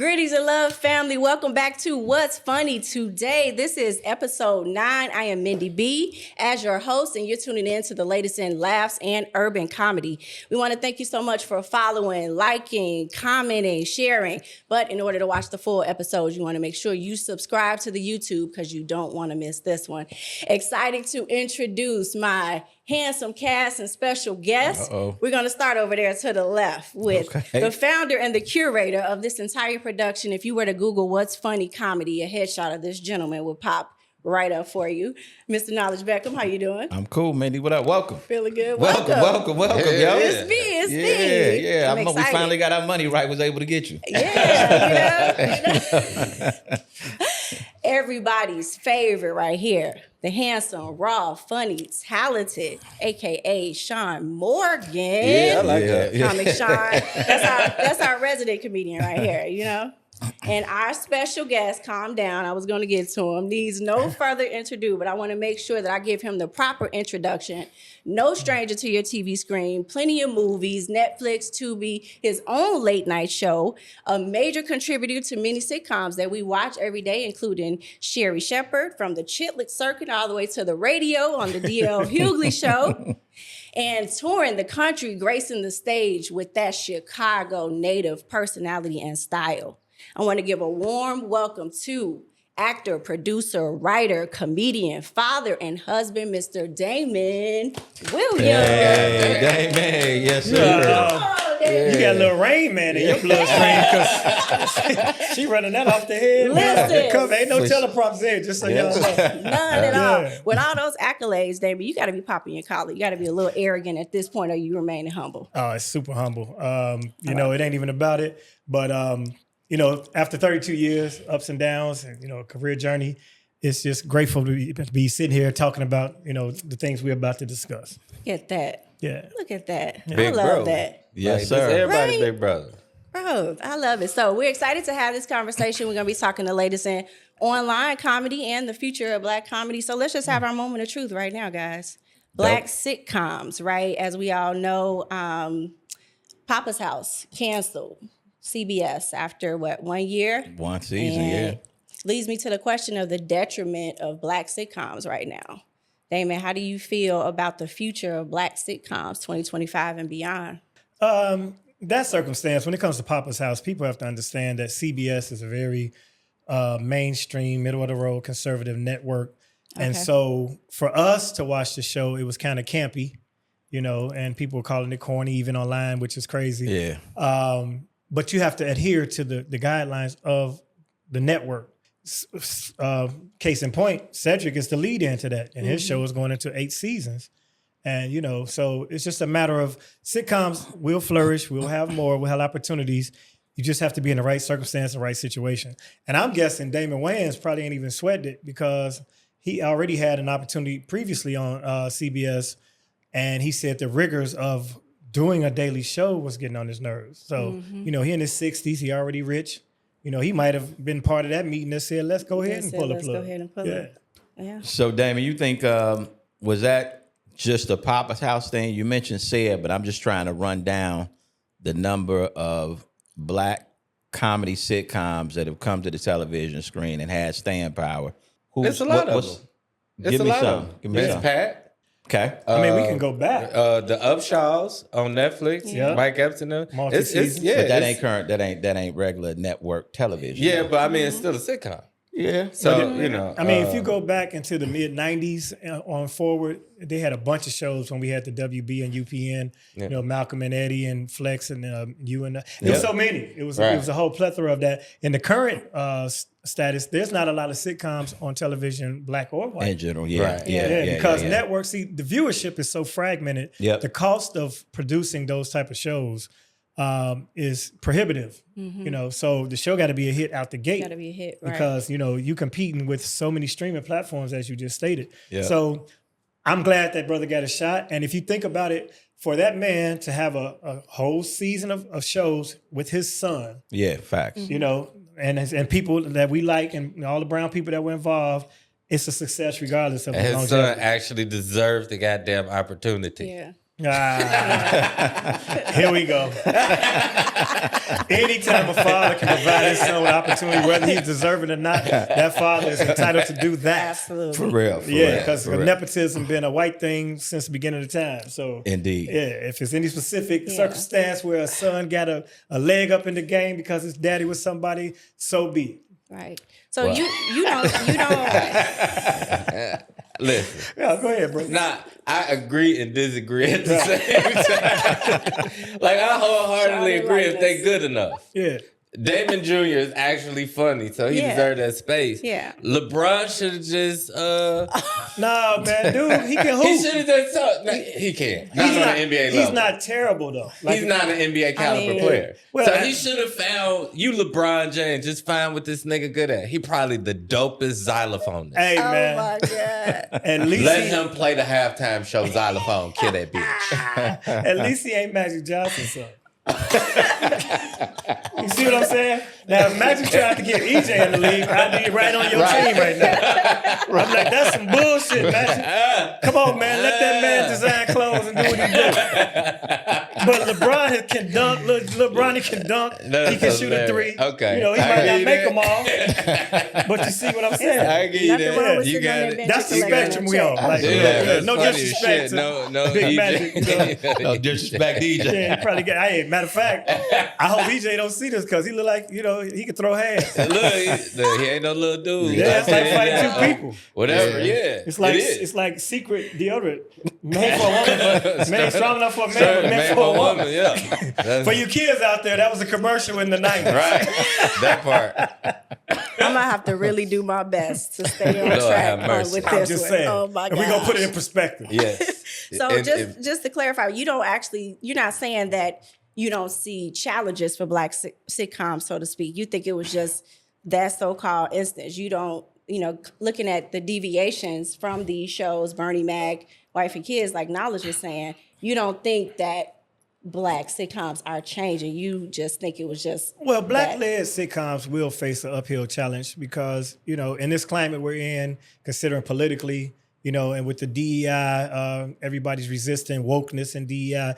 Greetings and love, family. Welcome back to What's Funny Today. This is episode 9. I am Mindy B as your host, and you're tuning in to the latest in laughs and urban comedy. We want to thank you so much for following, liking, commenting, sharing. But in order to watch the full episodes, you want to make sure you subscribe to the YouTube because you don't want to miss this one. Excited to introduce my handsome cast and special guest. We're going to start over there to the left with the founder and the curator of this entire production. If you were to Google What's Funny Comedy, a headshot of this gentleman would pop right up for you. Mr. Knowledge Beckham, how you doing? I'm cool, Mindy. What up? Welcome. Feeling good? Welcome, yo. It's me. Yeah. We finally got our money right, was able to get you. Yeah, Everybody's favorite right here. The handsome, raw, funny, talented, a.k.a. Sean Morgan. Yeah, I like that. Comic Sean. That's our resident comedian right here, you know? And our special guest, calm down, I was going to get to him, needs no further introduction, but I want to make sure that I give him the proper introduction. No stranger to your TV screen, plenty of movies, Netflix, Tubi, his own late night show, a major contributor to many sitcoms that we watch every day, including Sherry Shepherd, from the Chitlick Circuit all the way to the radio on the D.L. Hughley Show, and touring the country, gracing the stage with that Chicago native personality and style. I want to give a warm welcome to actor, producer, writer, comedian, father, and husband, Mr. Damon Williams. Hey, Damon. Yes, sir. You got a little Rain Man in your bloodstream because she running that off the head. Listen. Ain't no teleprompts there, just so y'all know. None at all. With all those accolades, Damon, you got to be popping your collar. You got to be a little arrogant at this point, or you remaining humble. Oh, it's super humble. It ain't even about it. But, after 32 years, ups and downs, and, a career journey, it's just grateful to be sitting here talking about, the things we're about to discuss. Look at that. Yeah. Look at that. Big I love bro. that. Yes, sir. Everybody's Right? big brother. Bro, I love it. So we're excited to have this conversation. We're going to be talking the latest in online comedy and the future of Black comedy. So let's just have our moment of truth right now, guys. Black sitcoms, right? As we all know, Papa's House canceled CBS after, 1 year? One season, And leads me to the question of the detriment of Black sitcoms right now. Damon, how do you feel about the future of Black sitcoms 2025 and beyond? That circumstance, when it comes to Papa's House, people have to understand that CBS is a very mainstream, middle-of-the-road conservative network. And so for us to watch the show, it was kind of campy, and people were calling it corny even online, which is crazy. Yeah. But you have to adhere to the guidelines of the network. Case in point, Cedric is the lead into that, and his show is going into 8 seasons. And, so it's just a matter of sitcoms will flourish. We'll have more. We'll have opportunities. You just have to be in the right circumstance, the right situation. And I'm guessing Damon Wayans probably ain't even sweated it because he already had an opportunity previously on CBS, and he said the rigors of doing a daily show was getting on his nerves. So, he in his 60s, he already rich. He might have been part of that meeting that said, let's go ahead and pull the plug. Let's go ahead and pull it. Yeah. So, Damon, you think, was that just a Papa's House thing? You mentioned Sid, but I'm just trying to run down the number of Black comedy sitcoms that have come to the television screen and had staying power. It's a lot of them. Give me some. Give me Miss some. Pat. Okay. We can go back. The Upshaws on Netflix. Yeah. Mike Epps and them. Multi-season. But that ain't current. That ain't regular network television. Yeah, but I mean, it's still a sitcom. Yeah. So, if you go back into the mid-90s on forward, they had a bunch of shows when we had the WB and UPN, Malcolm and Eddie and Flex and you and there was so many. It was a whole plethora of that. In the current status, there's not a lot of sitcoms on television, Black or white. In general, because networks, see, the viewership is so fragmented. Yep. The cost of producing those type of shows is prohibitive, so the show got to be a hit out the gate. Got to be a hit, right? Because, you competing with so many streaming platforms, as you just stated. Yeah. So I'm glad that brother got a shot. And if you think about it, for that man to have a whole season of shows with his son, Yeah, facts. and people that we like and all the brown people that were involved, it's a success regardless of And the his son longevity. actually deserves the goddamn opportunity. Yeah. Here we go. Anytime a father can provide his son with opportunity, whether he's deserving or not, that father is entitled to do that. Absolutely. For real. Because nepotism been a white thing since the beginning of time. So Indeed. Yeah, if there's any specific circumstance where a son got a leg up in the game because his daddy was somebody, so be it. Right. So you don't. Listen. Yeah, go ahead, bro. Nah, I agree and disagree at the same time. Like, I wholeheartedly Charlie agree like if they this. good enough. Yeah. Damon Jr. is actually funny, so he Yeah. deserved that space. Yeah. LeBron should have just No, man, dude, he can hoop. he should have just he can't. Not on the NBA level. He's not terrible though. He's not an NBA caliber player. Well, so he should have found you, LeBron James. Just find what this nigga good at. He probably the dopest xylophonist. Hey, Oh man. my God. At least Let him play the halftime show xylophone. Kill that bitch. At least he ain't Magic Johnson's son. You see what I'm saying? Now, if Magic tried to get EJ in the league, I'd be right on your team right now. I'm like, that's some bullshit, Magic. Come on, man. Let that man design clothes and do what he do. But LeBron can dunk. LeBron he can dunk. That's he can shoot a hilarious. three. Okay. You know, he I might give not you make that. them all. But you see what I'm saying? I give you Nothing wrong that. with You sitting on got that it. bench That's the and collecting spectrum a we check. on. Like, Yeah, no that's funny as disrespect shit. to No, Big EJ. Magic. You know? No disrespect, DJ. Yeah, he probably got. Hey, matter of fact, I hope EJ don't see this because he look like he could throw hands. Look, he ain't no little dude. Yeah, it's like fighting Yeah. two people. Whatever, yeah. It's like it is. it's like secret deodorant made for a woman, but man strong enough for a man, but Man meant for a woman. yeah. That's For you kids out there, that was a commercial in the 90s. right. That part. I'm gonna have to really do my best to stay on Lord track have mercy. with I'm this just one. saying. Oh my God. And we're gonna put it in perspective. Yes. So And just to clarify, you're not saying that you don't see challenges for black sitcoms, so to speak. You think it was just that so-called instance. You don't, looking at the deviations from these shows, Bernie Mac, Wife and Kids, like Knowledge was saying, you don't think that black sitcoms are changing. You just think it was just Well, that. black-led sitcoms will face an uphill challenge because, in this climate we're in, considering politically, and with the DEI, everybody's resisting wokeness and DEI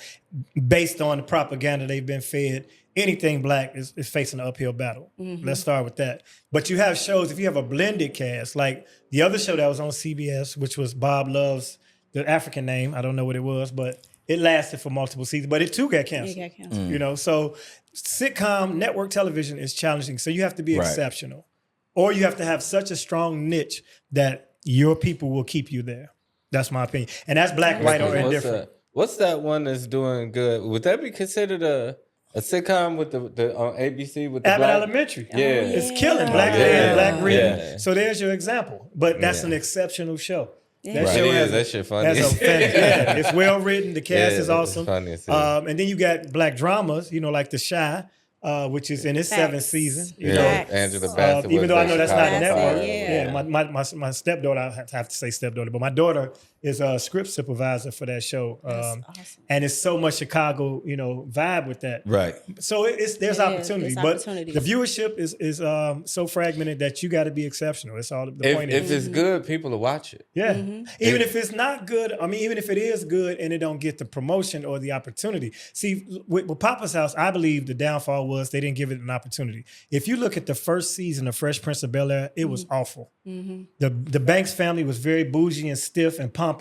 based on the propaganda they've been fed. Anything black is facing an uphill battle. Mm-hmm. Let's start with that. But you have shows, if you have a blended cast, like the other show that was on CBS, which was Bob Love's, the African name, I don't know what it was, but it lasted for multiple seasons, but it too got canceled. It got canceled. So sitcom network television is challenging. So you have to be Right. exceptional, or you have to have such a strong niche that your people will keep you there. That's my opinion, and that's black, white, or indifferent. What's that one that's doing good? Would that be considered a sitcom with the on ABC with the Abbott black? Elementary, Yeah. it's killing black Yeah. man, black reading. Yeah. So there's your example. But that's Yeah. an exceptional show. Yeah. That Right. show It has is. That shit funny. it's well written. The cast Yeah, is awesome. it's funny as hell. And then you got black dramas, like The Shy, which is in its seventh Facts. season. Yeah, Facts. Angela Bassett. Even though I know that's not Chicago network. Fire. Yeah, my stepdaughter, I have to say stepdaughter, but my daughter is a script supervisor for that show. Awesome. And it's so much Chicago, vibe with that. Right. So there's opportunity, there's but opportunities. the viewership is so fragmented that you got to be exceptional. That's all the point. If it's good, people will watch it. Yeah. Even if it's not good, even if it is good and it don't get the promotion or the opportunity. See, with Papa's House, I believe the downfall was they didn't give it an opportunity. If you look at the first season of Fresh Prince of Bel-Air, it was awful. The Banks family was very bougie and stiff and pompous.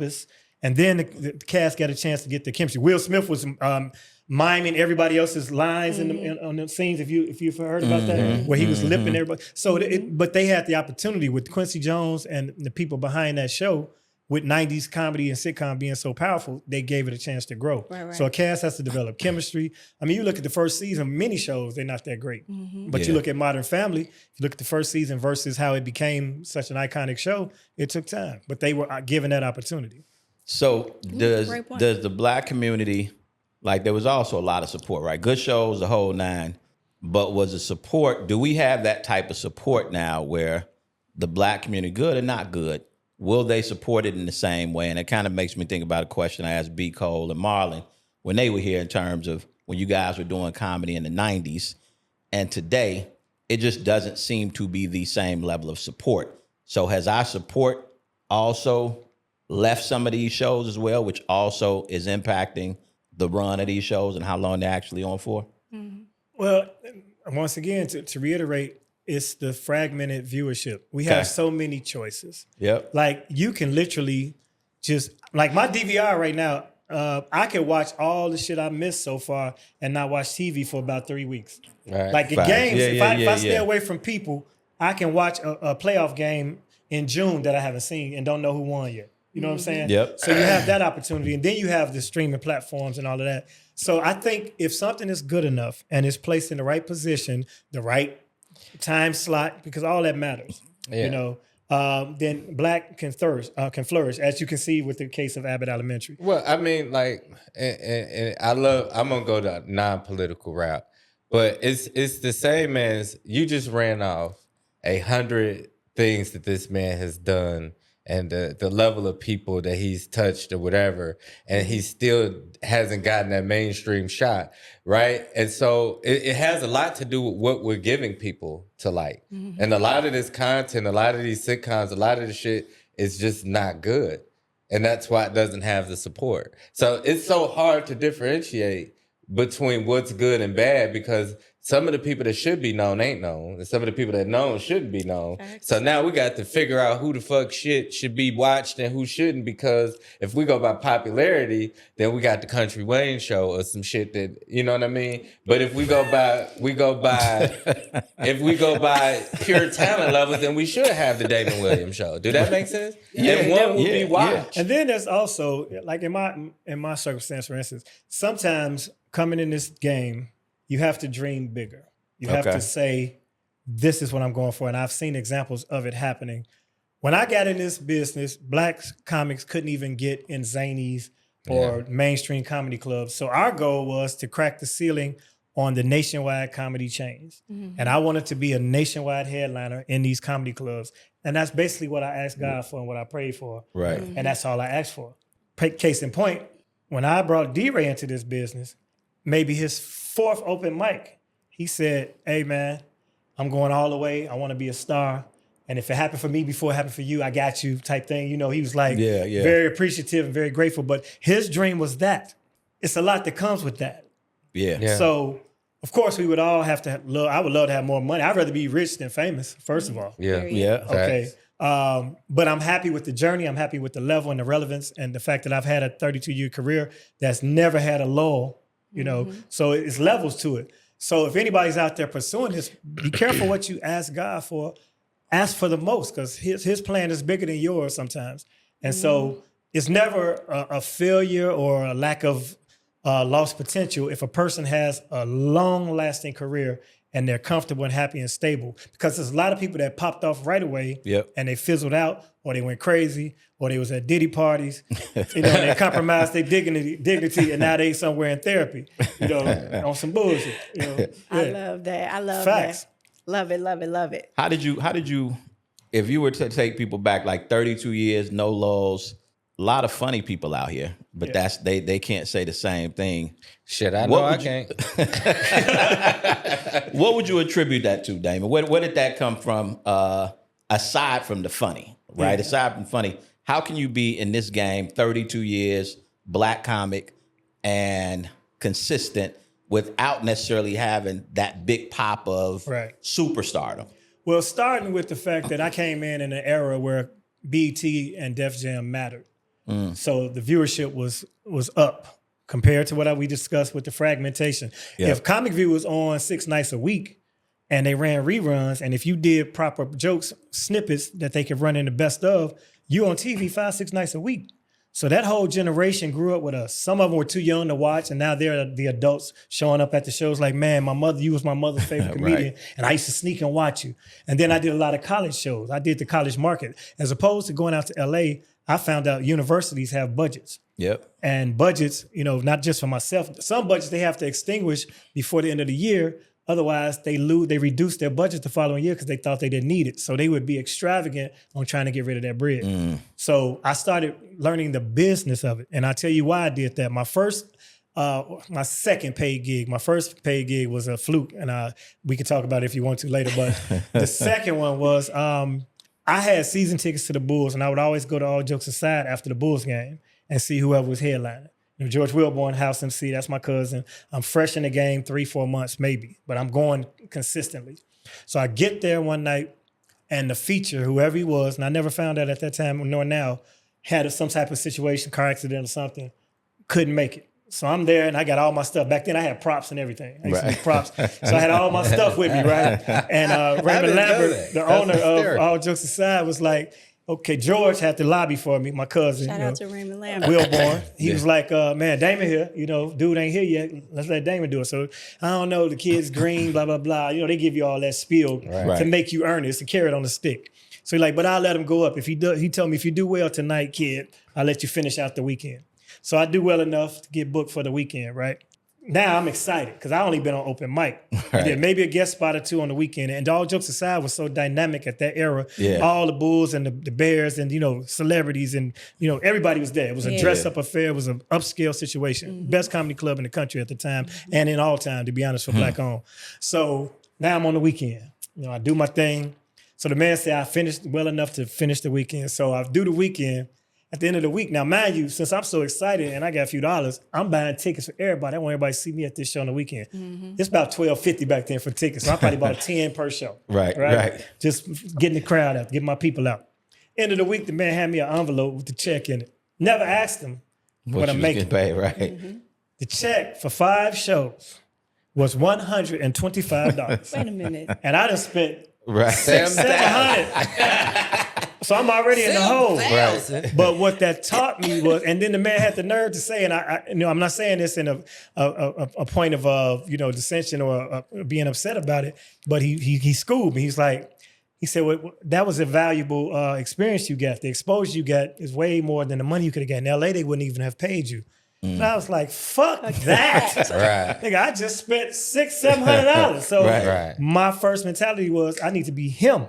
And then the cast got a chance to get the chemistry. Will Smith was miming everybody else's lines on the scenes. If you've heard about that, where he was lipping everybody. So, but they had the opportunity with Quincy Jones and the people behind that show. With 90s comedy and sitcom being so powerful, they gave it a chance to grow. Right. So a cast has to develop chemistry. You look at the first season, many shows, they're not that great. But you look at Modern Family, if you look at the first season versus how it became such an iconic show, it took time. But they were given that opportunity. So great point. does the black community, like there was also a lot of support, right? Good shows, the whole nine. But was the support, do we have that type of support now where the black community, good or not good, will they support it in the same way? And it kind of makes me think about a question I asked B. Cole and Marlon when they were here in terms of when you guys were doing comedy in the 90s. And today, it just doesn't seem to be the same level of support. So has our support also left some of these shows as well, which also is impacting the run of these shows and how long they're actually on for? Well, once again, to reiterate, it's the fragmented viewership. We have so many choices. Yep. Like you can literally just like my DVR right now. I can watch all the shit I missed so far and not watch TV for about 3 weeks. Right. Like the Facts. games, Yeah, if I yeah, stay yeah. away from people, I can watch a playoff game in June that I haven't seen and don't know who won yet. You know what I'm saying? Yep. So you have that opportunity, and then you have the streaming platforms and all of that. So I think if something is good enough and is placed in the right position, the right time slot, because all that matters. Yeah. You know, then Black can flourish, as you can see with the case of Abbott Elementary. Well, I mean, like, and I'm gonna go the non-political route, but it's the same as you just ran off 100 things that this man has done and the level of people that he's touched or whatever, and he still hasn't gotten that mainstream shot, right? And so it has a lot to do with what we're giving people to like. And a lot of this content, a lot of these sitcoms, a lot of the shit is just not good. And that's why it doesn't have the support. So it's so hard to differentiate between what's good and bad, because some of the people that should be known ain't known, and some of the people that known shouldn't be known. Facts. So now we got to figure out who the fuck shit should be watched and who shouldn't, because if we go by popularity, then we got the Country Wayne show or some shit that, you know what I mean? But if we go by pure talent levels, then we should have the Damon Williams show. Do that make sense? Yeah, And one will yeah, be watched. And then there's also, like in my circumstance, for instance, sometimes coming in this game, you have to dream bigger. You have Okay. to say, this is what I'm going for. And I've seen examples of it happening. When I got in this business, Black comics couldn't even get in zanies or mainstream comedy clubs. So our goal was to crack the ceiling on the nationwide comedy chains. And I wanted to be a nationwide headliner in these comedy clubs. And that's basically what I asked God for and what I prayed for. Right. And that's all I asked for. Case in point, when I brought D-Ray into this business, maybe his 4th open mic, he said, hey man, I'm going all the way. I want to be a star. And if it happened for me before it happened for you, I got you type thing. You know, he was like very appreciative and very grateful. But his dream was that. It's a lot that comes with that. Yeah. So, of course, we would all have to I would love to have more money. I'd rather be rich than famous, first of all. Yeah. Yeah. Okay. But I'm happy with the journey. I'm happy with the level and the relevance and the fact that I've had a 32-year career that's never had a lull, you know. So it's levels to it. So if anybody's out there pursuing this, be careful what you ask God for. Ask for the most, because his plan is bigger than yours sometimes. And so it's never a failure or a lack of lost potential if a person has a long-lasting career and they're comfortable and happy and stable. Because there's a lot of people that popped off right away and they fizzled out, or they went crazy, or they was at Diddy parties, you know, and they compromised their dignity, and now they somewhere in therapy, you know, on some bullshit. You know? I love that. I love Facts. that. Love it, love it, love it. How did you, if you were to take people back like 32 years, no lulls, a lot of funny people out here, but that's they can't say the same thing. Shit, I know What I would can't. What would you attribute that to, Damon? Where did that come from? Aside from the funny, right? Yeah. Aside from funny, how can you be in this game 32 years, Black comic, and consistent without necessarily having that big pop of superstardom? Well, starting with the fact that I came in an era where BET and Def Jam mattered. So the viewership was up compared to what we discussed with the fragmentation. If Comic View was on 6 nights a week and they ran reruns, and if you did proper jokes, snippets that they could run in the best of, you on TV 5-6 nights a week. So that whole generation grew up with us. Some of them were too young to watch, and now they're the adults showing up at the shows like, man, you was my mother's favorite comedian, and I used to sneak and watch you. And then I did a lot of college shows. I did the college market. As opposed to going out to LA, I found out universities have budgets. And budgets, you know, not just for myself. Some budgets they have to extinguish before the end of the year. Otherwise, they reduce their budget the following year because they thought they didn't need it. So they would be extravagant on trying to get rid of that bread. So I started learning the business of it. And I'll tell you why I did that. My second paid gig, my first paid gig was a fluke. And we can talk about it if you want to later. But the second one was I had season tickets to the Bulls, and I would always go to All Jokes Aside after the Bulls game and see whoever was headlining. You know, George Wilborn, House MC, that's my cousin. I'm fresh in the game, 3-4 months maybe, but I'm going consistently. So I get there one night, and the feature, whoever he was, and I never found out at that time nor now, had some type of situation, car accident or something, couldn't make it. So I'm there, and I got all my stuff. Back then, I had props and everything. I used to do props. So I had all my stuff with me, right? And Raymond Lambert, the owner of All Jokes Aside, was like, okay, George had to lobby for me, my cousin. Shout out to Raymond Lambert. Wilborn. He was like, man, Damon here. You know, dude ain't here yet. Let's let Damon do it. So I don't know, the kid's green, blah, blah, blah. You know, they give you all that spiel to make you earn it. It's a carrot on the stick. So he's like, but I'll let him go up. If he told me, if you do well tonight, kid, I'll let you finish out the weekend. So I do well enough to get booked for the weekend, right? Now I'm excited because I only been on open mic. I did maybe a guest spot or two on the weekend. And All Jokes Aside was so dynamic at that era. Yeah. All the Bulls and the Bears and, you know, celebrities and, you know, everybody was there. It was a dress-up affair. It was an upscale situation. Best comedy club in the country at the time and in all time, to be honest, for Black-owned. So now I'm on the weekend. You know, I do my thing. So the man said I finished well enough to finish the weekend. So I do the weekend. At the end of the week, now mind you, since I'm so excited and I got a few dollars, I'm buying tickets for everybody. I want everybody to see me at this show on the weekend. It's about $12.50 back then for tickets. So I probably bought 10 per show. Right. Just getting the crowd out, getting my people out. End of the week, the man had me an envelope with the check in it. Never asked him what I'm making. Paid, right. The check for 5 shows was $125. Wait a minute. And I done spent $700. So I'm already in the hole. Right. But what that taught me was, and then the man had the nerve to say, and I you know, I'm not saying this in a point of you know, dissension or being upset about it, but he schooled me. He said, well, that was a valuable experience you got. The exposure you got is way more than the money you could have gotten. In LA, they wouldn't even have paid you. And I was like, fuck that. Nigga, I just spent $600-$700. So my first mentality was, I need to be him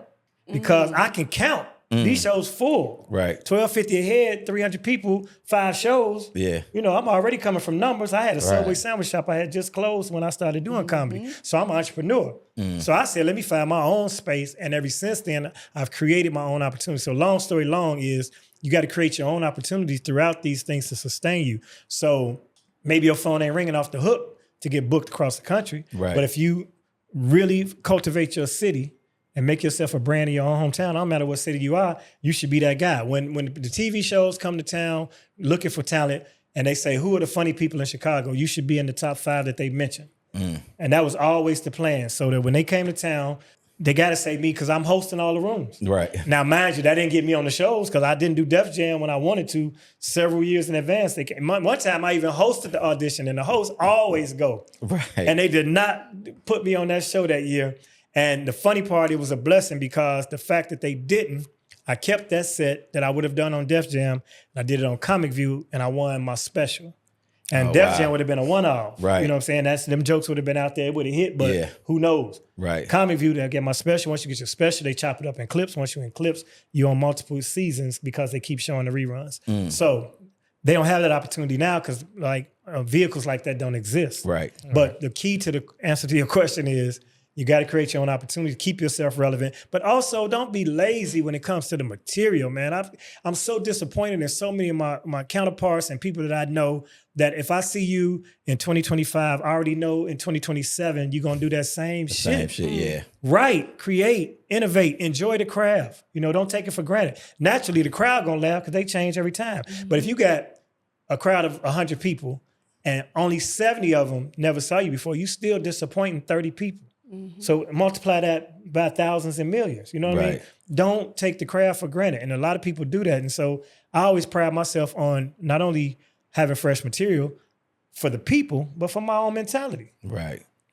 because I can count. These shows full. $12.50 a head, 300 people, 5 shows. Yeah. You know, I'm already coming from numbers. I had a Subway sandwich shop I had just closed when I started doing comedy. So I'm an entrepreneur. So I said, let me find my own space. And ever since then, I've created my own opportunity. So long story long is, you got to create your own opportunities throughout these things to sustain you. So maybe your phone ain't ringing off the hook to get booked across the country. But if you really cultivate your city and make yourself a brand in your own hometown, no matter what city you are, you should be that guy. When the TV shows come to town looking for talent and they say, who are the funny people in Chicago? You should be in the top 5 that they mention. And that was always the plan. So that when they came to town, they got to say me because I'm hosting all the rooms. Now, mind you, that didn't get me on the shows because I didn't do Def Jam when I wanted to several years in advance. One time I even hosted the audition and the hosts always go. And they did not put me on that show that year. And the funny part, it was a blessing because the fact that they didn't, I kept that set that I would have done on Def Jam. And I did it on Comic View and I won my special. And Def Jam would have been a one-off. You know what I'm saying? Them jokes would have been out there. It would have hit, but who knows? Comic View, they'll get my special. Once you get your special, they chop it up in clips. Once you're in clips, you're on multiple seasons because they keep showing the reruns. So they don't have that opportunity now because like vehicles like that don't exist. But the key to the answer to your question is, you got to create your own opportunity, keep yourself relevant, but also don't be lazy when it comes to the material, man. I'm so disappointed in so many of my counterparts and people that I know that if I see you in 2025, I already know in 2027, you're going to do that same shit. Right. Create, innovate, enjoy the craft. You know, don't take it for granted. Naturally, the crowd going to laugh because they change every time. But if you got a crowd of 100 people and only 70 of them never saw you before, you still disappointing 30 people. So multiply that by thousands and millions. You know what I mean? Don't take the craft for granted. And a lot of people do that. And so I always pride myself on not only having fresh material for the people, but for my own mentality.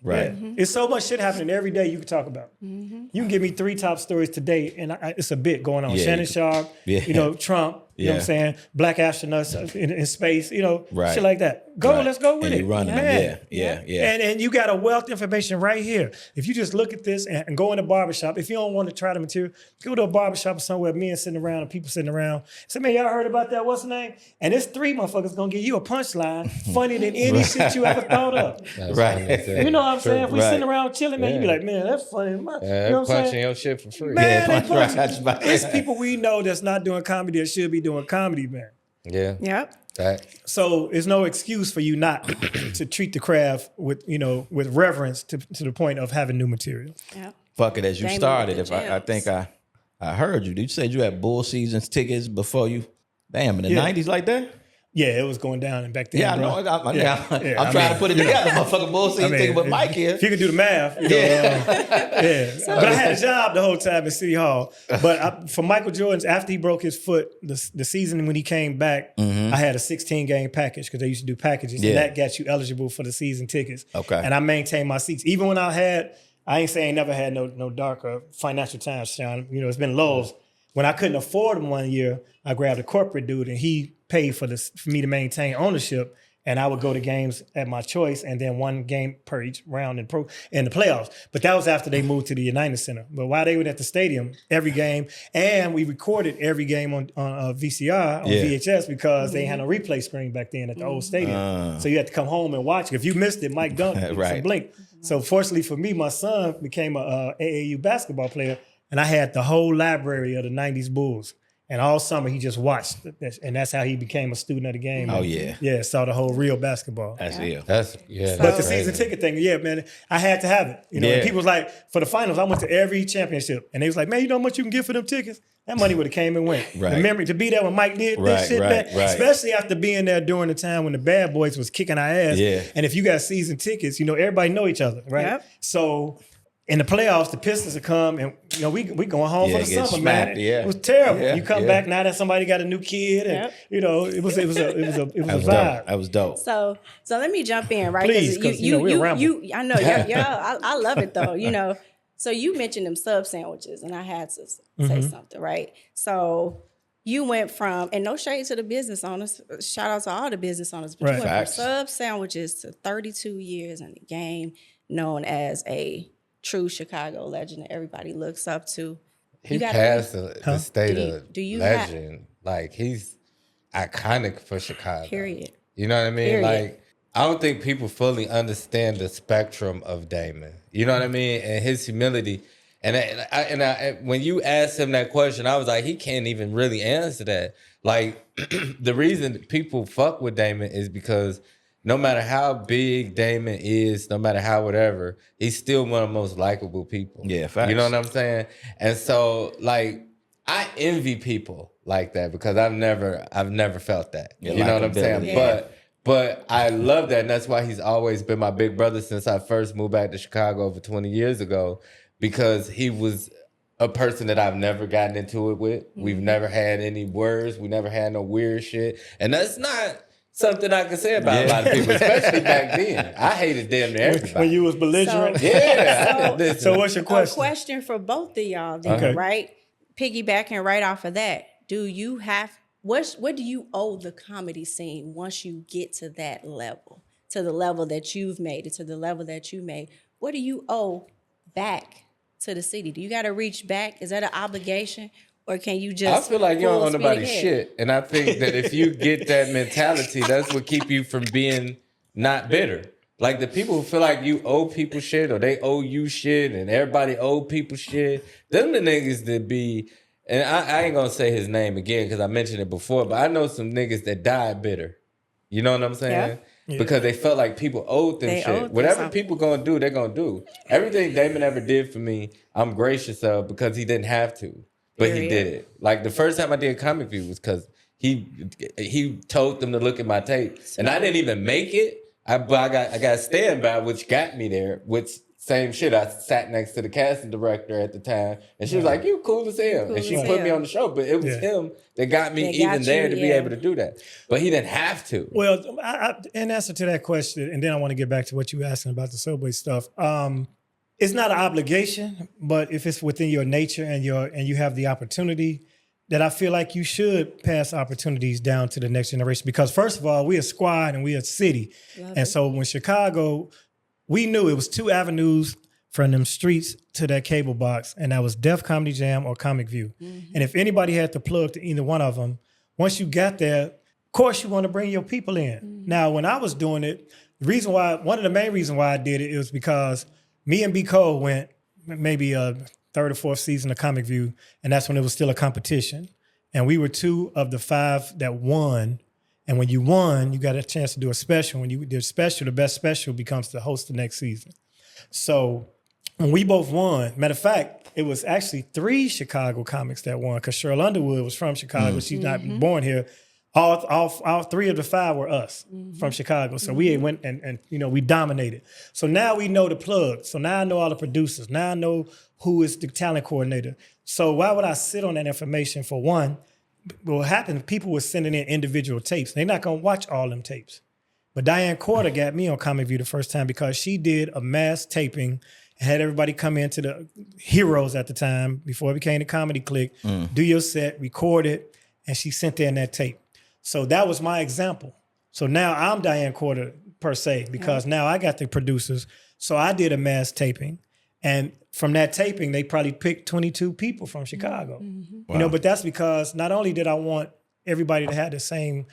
It's so much shit happening every day you can talk about. You can give me 3 top stories today and it's a bit going on. Shannon Sharp, you know, Trump, You know what I'm saying? Black astronauts in space, you know, Right. shit like that. Go, Right. let's go with And it. you run them. Man. Yeah. And you got a wealth of information right here. If you just look at this and go in a barbershop, if you don't want to try the material, go to a barbershop or somewhere, men sitting around and people sitting around. Say, man, y'all heard about that? What's the name? And it's 3 motherfuckers gonna give you a punchline funnier than any shit you ever thought of. That's Right. funny as hell. You know what I'm saying? If we Right. sitting around chilling, man, you be like, man, that's funny. You know what I'm punching saying? your shit for free. Man, they punch punching. right. It's people we know that's not doing comedy that should be doing comedy, man. Yeah. Yep. That. So it's no excuse for you not to treat the craft with, you know, with reverence to the point of having new material. Yep. Fuck it, as you Damon started, with if the I gems. think I heard you. Did you say you had Bull Seasons tickets before you? Damn, in the Yeah. 90s like that? Yeah, it was going down and back then. Yeah, I bro. know. I'm I trying mean, to put it together, motherfucking Bull Seasons ticket with Mike here. If you can do the math, you know, yeah. But I had a job the whole time at City Hall. But for Michael Jordan's, after he broke his foot, the season when he came back, I had a 16-game package because they used to do packages. Yeah. And that got you eligible for the season tickets. Okay. And I maintained my seats. Even when I ain't saying never had no darker financial times, Sean. You know, it's been lows. When I couldn't afford them one year, I grabbed a corporate dude and he paid for me to maintain ownership. And I would go to games at my choice and then one game per each round in the playoffs. But that was after they moved to the United Center. But while they were at the stadium, every game, and we recorded every game on VCR, on VHS, because they had no replay screen back then at the old stadium. So you had to come home and watch it. If you missed it, Mike dunked it. Right. So blink. So fortunately for me, my son became a AAU basketball player, and I had the whole library of the 90s Bulls. And all summer he just watched, and that's how he became a student of the game. Oh, yeah. Yeah, saw the whole real basketball. That's ill. That's But the crazy. season ticket thing, yeah, man, I had to have it. You know, and people was like, for the finals, I went to every championship, and they was like, man, you know how much you can get for them tickets? That money would have came and went. Right. The memory to be there when Mike did this shit, man, especially after being there during the time when the Bad Boys was kicking our ass. Yeah. And if you got season tickets, you know, everybody know each other, right? Yep. So in the playoffs, the Pistons would come, and you know we going home for the get summer, smacked, man. yeah. It was terrible. Yeah, You come yeah. back now that somebody got a new kid, and Yep. you know it was a That was vibe. dope. That was dope. So let me jump in, right? Please, 'cause, you know, we'll ramble. I know, yeah, I love it though, you know. So you mentioned them sub sandwiches, and I had to say something, right? So you went from, and no shade to the business owners, shout out to all the business owners, but Right. you went Facts. from sub sandwiches to 32 years in the game, known as a true Chicago legend that everybody looks up to. He You gotta passed the state Do you have- legend. Like, he's iconic for Chicago. Period. You know what I mean? Period. Like, I don't think people fully understand the spectrum of Damon. You know what I mean? And his humility. And when you asked him that question, I was like, he can't even really answer that. Like, the reason people fuck with Damon is because no matter how big Damon is, no matter how whatever, he's still one of the most likable people. Yeah, facts. You know what I'm saying? And so, like, I envy people like that because I've never felt that. Yeah, you know what I'm saying? likability. Yeah. But I love that, and that's why he's always been my big brother since I first moved back to Chicago over 20 years ago, because he was a person that I've never gotten into it with. We've never had any words. We never had no weird shit. And that's not something I can say about a lot of people, especially back then. I hated damn near everybody. When you was belligerent. yeah. So what's your A question? question for both of y'all then, Okay. right? Piggybacking right off of that. Do you have what do you owe the comedy scene once you get to that level? To the level that you've made it, to the level that you made. What do you owe back to the city? Do you gotta reach back? Is that an obligation? Or can you I just feel like you don't full owe speed nobody ahead? shit. And I think that if you get that mentality, that's what keep you from being not bitter. Like, the people who feel like you owe people shit or they owe you shit and everybody owe people shit, them the niggas that be, and I ain't gonna say his name again because I mentioned it before, but I know some niggas that died bitter. You know what I'm saying? Yeah. Because they felt like people owed them They owed shit. them Whatever something. people gonna do, they're gonna do. Everything Damon ever did for me, I'm gracious of because he didn't have to. But he Period. did it. Like, the first time I did Comic View was because he told them to look at my tape. And I didn't even make it. But I got a standby, which got me there, which same shit. I sat next to the casting director at the time, and she was like, "You cool as hell," Cool and she as put me hell. on the show. But it was Yeah. him that got me That got even there you, to be yeah. able to do that. But he didn't have to. Well, in answer to that question, and then I want to get back to what you were asking about the Subway stuff. It's not an obligation, but if it's within your nature and you have the opportunity, that I feel like you should pass opportunities down to the next generation. Because first of all, we're a squad and we're a city. And so when Chicago, we knew it was 2 avenues from them streets to that cable box, and that was Def Comedy Jam or Comic View. And if anybody had to plug to either one of them, once you got there, of course you want to bring your people in. Now, when I was doing it, one of the main reasons why I did it was because me and B. Cole went maybe a 3rd or 4th season of Comic View, and that's when it was still a competition. And we were 2 of the 5 that won. And when you won, you got a chance to do a special. When you did special, the best special becomes the host the next season. So when we both won, matter of fact, it was actually 3 Chicago comics that won because Cheryl Underwood was from Chicago. She's not born here. All 3 of the 5 were us from Chicago. So we went and we dominated. So now we know the plug. So now I know all the producers. Now I know who is the talent coordinator. So why would I sit on that information? For one, what happened, people were sending in individual tapes. They're not going to watch all them tapes. But Diane Corder got me on Comic View the first time because she did a mass taping, had everybody come into the Heroes at the time, before it became the Comedy Click, do your set, record it, and she sent in that tape. So that was my example. So now I'm Diane Corder per se, because now I got the producers. So I did a mass taping. And from that taping, they probably picked 22 people from Chicago. Wow. But that's because not only did I want everybody to have the same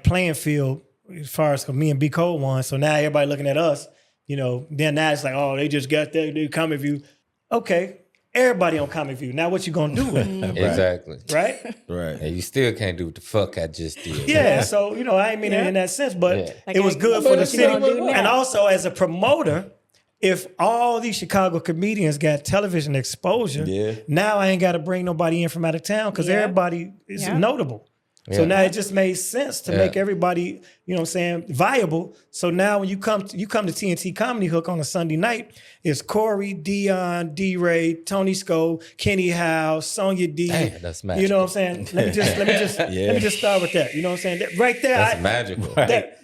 playing field as far as me and B. Cole won. So now everybody looking at us, then now it's like, oh, they just got their Comic View. Okay, everybody on Comic View. Now what you gonna do with it? Exactly. Right? Right. And you still can't do what the fuck I just did. Yeah, so, I ain't mean it in that sense, but it was good for the city. And also as a promoter, if all these Chicago comedians got television exposure, now I ain't got to bring nobody in from out of town because everybody is notable. So now it just made sense to make everybody, viable. So now when you come to TNT Comedy Hook on a Sunday night, it's Corey, Dion, D-Ray, Tony Sco, Kenny Howe, Sonya D. Damn, that's magical. You know what I'm saying? Let me just start with that. You know what I'm saying? Right there. That's magical.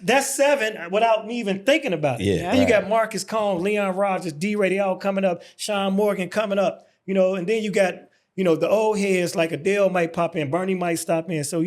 That's 7 without me even thinking about it. Yeah. Then you got Marcus Combs, Leon Rogers, D-Ray, they all coming up, Sean Morgan coming up, and then you got the old heads like Adele might pop in, Bernie might stop in. So,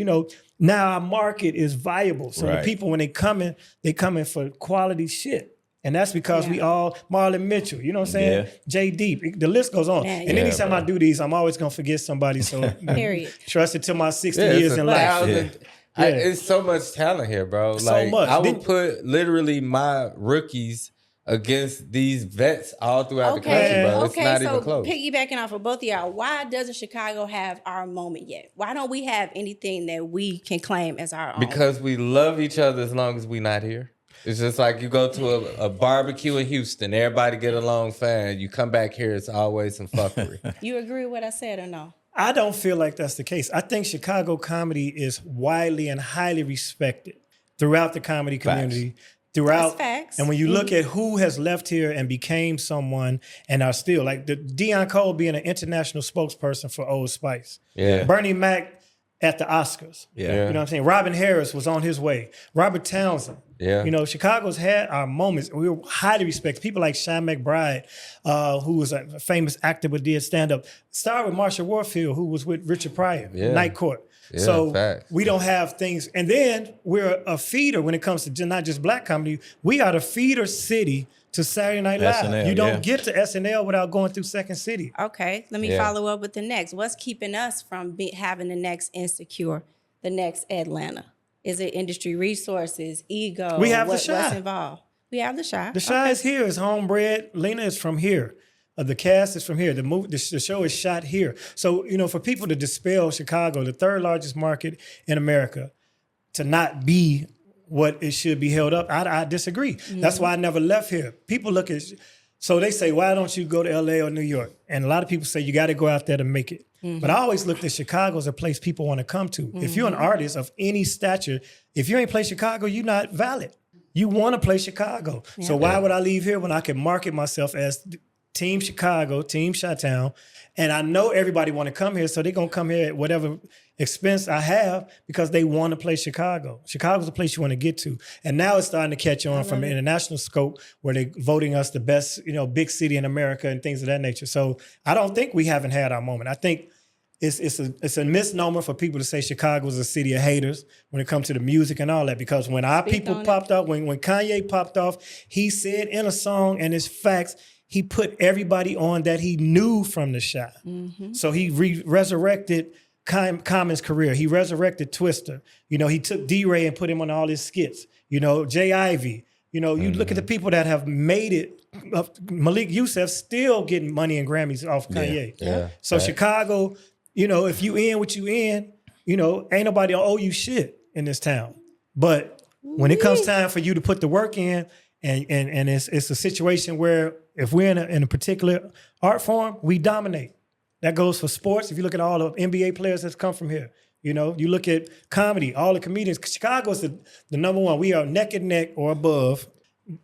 now our market is viable. So the people, when they coming for quality shit. And that's because we all, Marlon Mitchell, you know what I'm saying? Jay Deep, the list goes on. And anytime I do these, I'm always going to forget somebody. So Period. Trust it to my 60 years in life. It's so much talent here, bro. So much. I would put literally my rookies against these vets all throughout the country, bro. It's not even close. Piggybacking off of both of y'all, why doesn't Chicago have our moment yet? Why don't we have anything that we can claim as our own? Because we love each other as long as we're not here. It's just like you go to a barbecue in Houston, everybody get along fine. You come back here, it's always some fuckery. You agree with what I said or no? I don't feel like that's the case. I think Chicago comedy is widely and highly respected throughout the comedy community. Throughout, facts. And when you look at who has left here and became someone and are still, like the Deion Cole being an international spokesperson for Old Spice. Yeah. Bernie Mac at the Oscars. Yeah. You know what I'm saying? Robin Harris was on his way. Robert Townsend. Yeah. Chicago's had our moments. We were highly respected. People like Sean McBride, who was a famous actor but did stand-up. Starred with Marsha Warfield, who was with Richard Pryor, Night Court. Yeah, so facts. we don't have things. And then we're a feeder when it comes to not just black comedy. We are the feeder city to Saturday Night Live. SNL, you don't get to SNL without going through Second City. Okay, let me follow up with the next. What's keeping us from having the next Insecure, the next Atlanta? Is it industry resources, ego? We have the Chi. What's involved? We have the Chi. The Chi is here. It's homebred. Lena is from here. The cast is from here. The show is shot here. So, for people to dispel Chicago, the 3rd largest market in America, to not be what it should be held up, I disagree. That's why I never left here. People look at, so they say, why don't you go to LA or New York? And a lot of people say, you got to go out there to make it. But I always looked at Chicago as a place people want to come to. If you're an artist of any stature, if you ain't play Chicago, you're not valid. You want to play Chicago. Yeah. So why would I leave here when I can market myself as Team Chicago, Team Chi-Town, and I know everybody want to come here, so they're going to come here at whatever expense I have because they want to play Chicago. Chicago's a place you want to get to. And now it's starting to catch on from an international scope where they're voting us the best, big city in America and things of that nature. So I don't think we haven't had our moment. I think it's a misnomer for people to say Chicago is a city of haters when it comes to the music and all that. Because when our people popped up, when Kanye popped off, he said in a song, and it's facts, he put everybody on that he knew from the shot. So he resurrected Common's career. He resurrected Twister. You know, he took D-Ray and put him on all his skits. You know, Jay Ivy. You know, you look at the people that have made it. Malik Yusef still getting money and Grammys off Kanye. So Chicago, you know, if you in what you in, you know, ain't nobody owe you shit in this town. But when it comes time for you to put the work in, and it's a situation where if we're in a particular art form, we dominate. That goes for sports. If you look at all the NBA players that's come from here, you know, you look at comedy, all the comedians. Chicago is the number one. We are neck and neck or above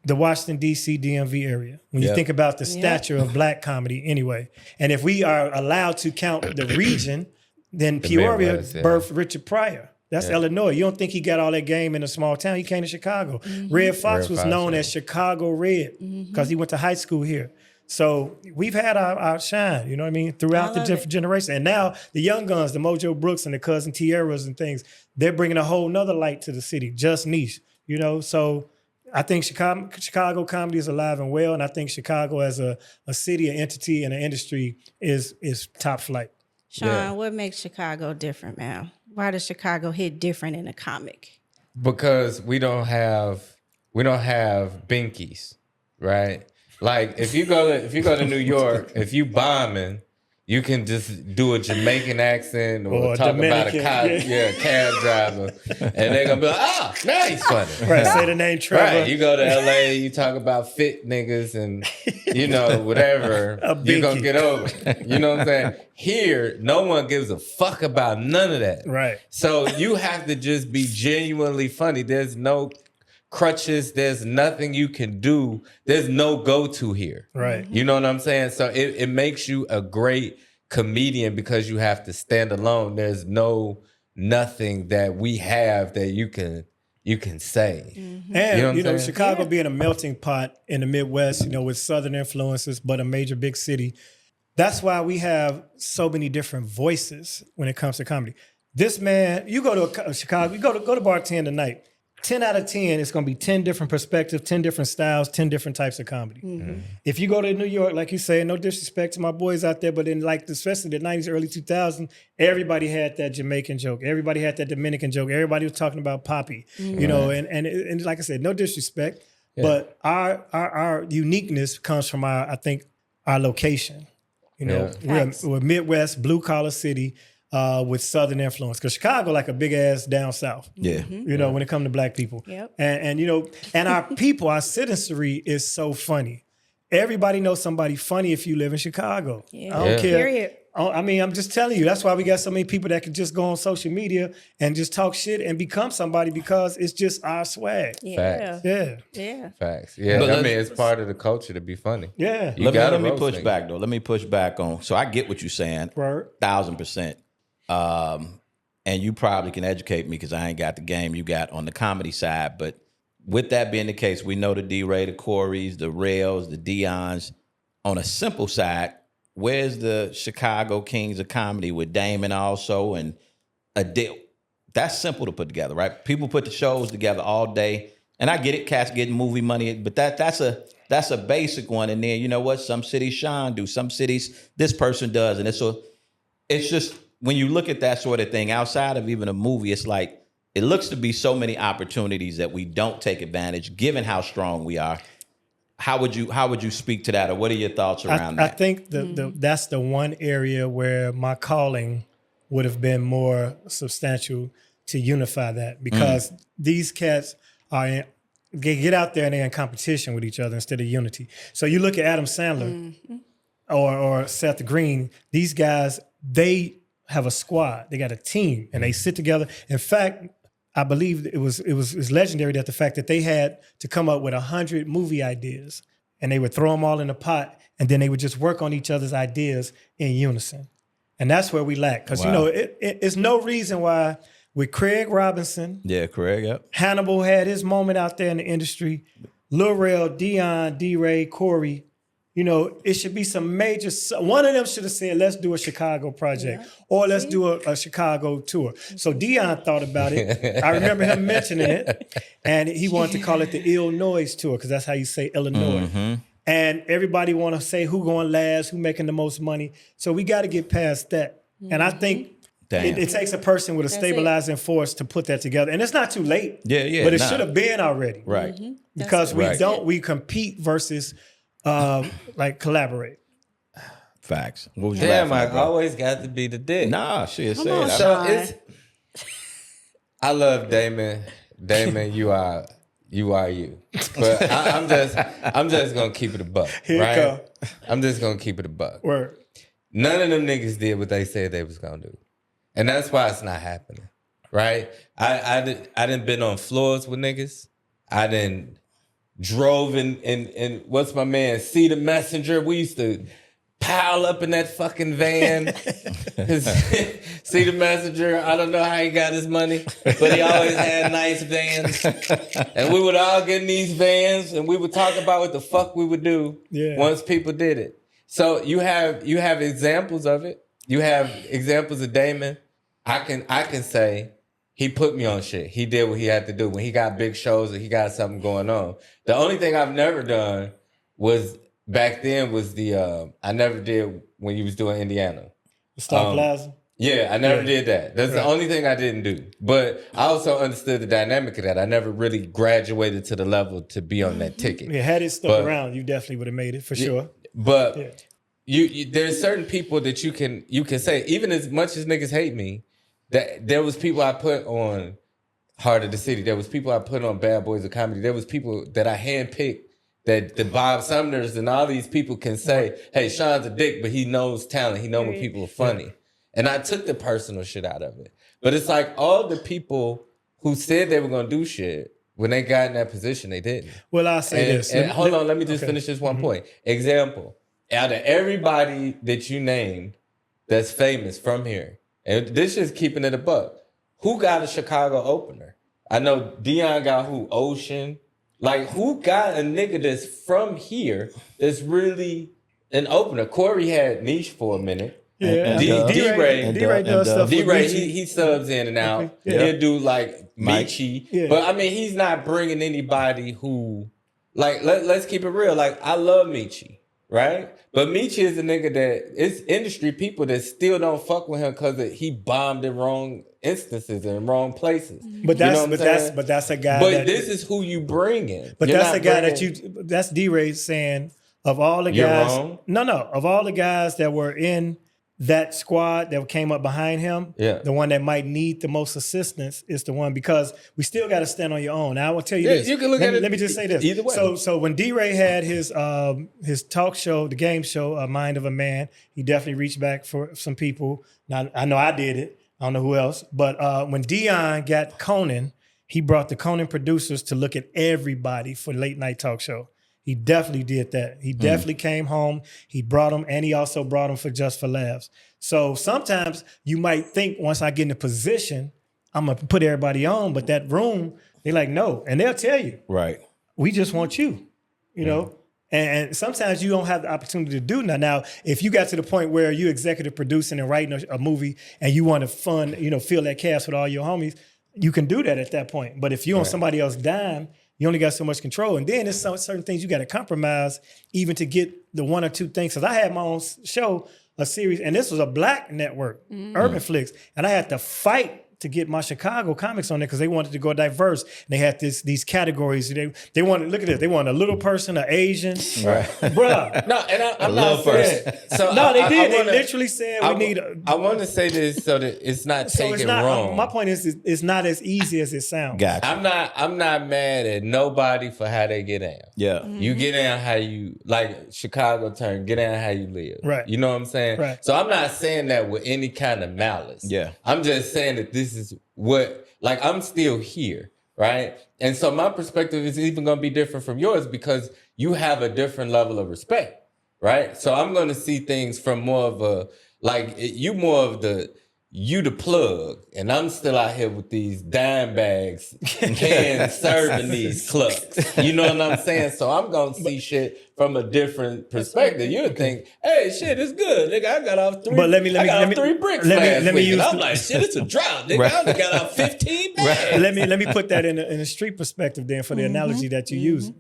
the Washington, D.C., DMV area. When you think about the stature of black comedy anyway. And if we are allowed to count the region, then Peoria birthed Richard Pryor. That's Illinois. You don't think he got all that game in a small town. He came to Chicago. Red Fox was known as Chicago Red because he went to high school here. So we've had our shine, you know what I mean, throughout the different generations. And now the young guns, the Mojo Brooks and the Cousin Tierras and things, they're bringing a whole nother light to the city, just niche, you know. So I think Chicago comedy is alive and well, and I think Chicago as a city, an entity, and an industry is top flight. Sean, what makes Chicago different, man? Why does Chicago hit different in a comic? Because we don't have binkies, right? Like if you go to New York, if you bombing, you can just do a Jamaican accent or talk about a cab driver, and they're gonna be like, now he's funny. Right, say the name Trevor. Right, you go to LA, you talk about fit niggas and you know whatever, you're gonna get over it. You know what I'm saying? Here, no one gives a fuck about none of that. Right. So you have to just be genuinely funny. There's no crutches, there's nothing you can do. There's no go-to here. Right. You know what I'm saying? So it makes you a great comedian because you have to stand alone. There's nothing that we have that you can say. And, you know, Chicago being a melting pot in the Midwest, you know, with Southern influences, but a major big city. That's why we have so many different voices when it comes to comedy. This man, you go to Chicago, you go to Bar 10 tonight. 10 out of 10, it's going to be 10 different perspectives, 10 different styles, 10 different types of comedy. If you go to New York, like you say, no disrespect to my boys out there, but in like especially the 90s, early 2000s, everybody had that Jamaican joke. Everybody had that Dominican joke. Everybody was talking about Poppy, you know, and like I said, no disrespect, but our uniqueness comes from our location. You know, we're Midwest, blue collar city. With Southern influence, because Chicago like a big ass down south. You know, when it comes to black people, and you know, and our people, our citizenry is so funny. Everybody knows somebody funny if you live in Chicago. I don't care. Period. I mean, I'm just telling you. That's why we got so many people that can just go on social media and just talk shit and become somebody because it's just our swag. Facts. Facts. Yeah, But I mean, it's part of the culture to be funny. Yeah. Let me push back though. Let me push back on. So I get what you're saying, Right. 1000%. And you probably can educate me because I ain't got the game you got on the comedy side. But with that being the case, we know the D-Ray, the Coreys, the Rails, the Dion's. On a simple side, where's the Chicago Kings of Comedy with Damon also and Adele? That's simple to put together, right? People put the shows together all day. And I get it, cats getting movie money, but that's a basic one. And then you know what? Some cities Sean do, some cities this person does. And it's just when you look at that sort of thing outside of even a movie, it's like it looks to be so many opportunities that we don't take advantage, given how strong we are. How would you speak to that, or what are your thoughts around that? I think that's the one area where my calling would have been more substantial to unify that, because these cats get out there and they're in competition with each other instead of unity. So you look at Adam Sandler or Seth Green; these guys, they have a squad. They got a team and they sit together. In fact, I believe it was legendary that the fact that they had to come up with 100 movie ideas and they would throw them all in a pot and then they would just work on each other's ideas in unison. And that's where we lack. Because, you know, it's no reason why with Craig Robinson. Yeah, Craig, yep. Hannibal had his moment out there in the industry. Lil Rel, Dion, D-Ray, Corey. You know, it should be some major. One of them should have said, "Let's do a Chicago project," or "Let's do a Chicago tour." So Dion thought about it. I remember him mentioning it, and he wanted to call it the Illinois tour because that's how you say Illinois. And everybody want to say who going last, who making the most money. So we got to get past that. And I think it takes a person with a stabilizing force to put that together. And it's not too late. Yeah. But it should have been already. Right. Because we compete versus like collaborate. Facts. What was you Damn, I laughing at, bro? always got to be the dick. Nah, shit. Say on, it. Sean. I love Damon. Damon, you are you. But I'm just gonna keep it a buck. Here right? you go. I'm just gonna keep it a buck. Word. None of them niggas did what they said they was gonna do. And that's why it's not happening. Right? I didn't been on floors with niggas. I didn't drove in what's my man, See the Messenger. We used to pile up in that fucking van. See the Messenger. I don't know how he got his money, but he always had nice vans. And we would all get in these vans and we would talk about what the fuck we would do once people did it. So you have examples of it. You have examples of Damon. I can say he put me on shit. He did what he had to do when he got big shows or he got something going on. The only thing I've never done was back then was I never did when you was doing Indiana. Star Plaza. Yeah, I never did that. That's the only thing I didn't do. But I also understood the dynamic of that. I never really graduated to the level to be on that ticket. Yeah, had it stuck around, you definitely would have made it for sure. But you there's certain people that you can say, even as much as niggas hate me, that there was people I put on Heart of the City. There was people I put on Bad Boys of Comedy. There was people that I handpicked that the Bob Sumners and all these people can say, hey, Sean's a dick, but he knows talent. He knows when people are funny. And I took the personal shit out of it. But it's like all the people who said they were going to do shit, when they got in that position, they didn't. Well, I'll say this. And hold on, let me just finish this one point. Example, out of everybody that you named that's famous from here, and this is keeping it a buck, who got a Chicago opener? I know Dion got who? Ocean. Like, who got a nigga that's from here that's really an opener? Corey had Niche for a minute. Yeah, D-Ray does stuff. D-Ray, he subs in and out. He'll do like Mike. Michi. Yeah. But I mean, he's not bringing anybody who, like, let's keep it real. Like, I love Michi, right? But Michi is a nigga that it's industry people that still don't fuck with him because he bombed in wrong instances and wrong places. But that's a guy. But this is who you bring in. But You're that's not a guy bringing- that's D-Ray saying of all the You're guys. wrong? No, of all the guys that were in that squad that came up behind him, the one that might need the most assistance is the one, because we still got to stand on your own. Now I will tell you this. You can look at it. Let me just say this. Either way. So when D-Ray had his talk show, the game show, Mind of a Man, he definitely reached back for some people. Now I know I did it. I don't know who else. But when Dion got Conan, he brought the Conan producers to look at everybody for late night talk show. He definitely did that. He definitely came home. He brought them, and he also brought them for Just for Laughs. So sometimes you might think once I get in a position, I'm going to put everybody on, but that room, they're like, no. And they'll tell you, Right. we just want you, you know? And sometimes you don't have the opportunity to do that. Now, if you got to the point where you executive producing and writing a movie and you want to fund, fill that cast with all your homies, you can do that at that point. But if you're on somebody else's dime, you only got so much control. And then there's certain things you got to compromise even to get the one or two things. Because I had my own show, a series, and this was a black network, Urban Flicks. And I had to fight to get my Chicago comics on there because they wanted to go diverse. And they had these categories. They wanted, look at this, they wanted a little person, an Asian. Right. Bruh. No, and I'm little not saying. So No, they did. I wanna- They literally said we need a... I want to say this so that it's not So taken it's not, wrong. my point is, it's not as easy as it sounds. Gotcha. I'm not mad at nobody for how they get down. Yeah. You get down how you, like Chicago term, get down how you live. Right. You know what I'm saying? Right. So I'm not saying that with any kind of malice. Yeah. I'm just saying that this is what, like, I'm still here, right? And so my perspective is even going to be different from yours because you have a different level of respect, right? So I'm going to see things from more of a, like, you more of the you the plug, and I'm still out here with these dime bags, cans serving these clucks. You know what I'm saying? So I'm gonna see shit from a different perspective. You would think, hey, shit, it's good, nigga. I got off 3. But let me 3 bricks last week. And I'm like, shit, it's a drought, nigga. I only got out 15 bags. Let me put that in a street perspective then for the analogy that you use.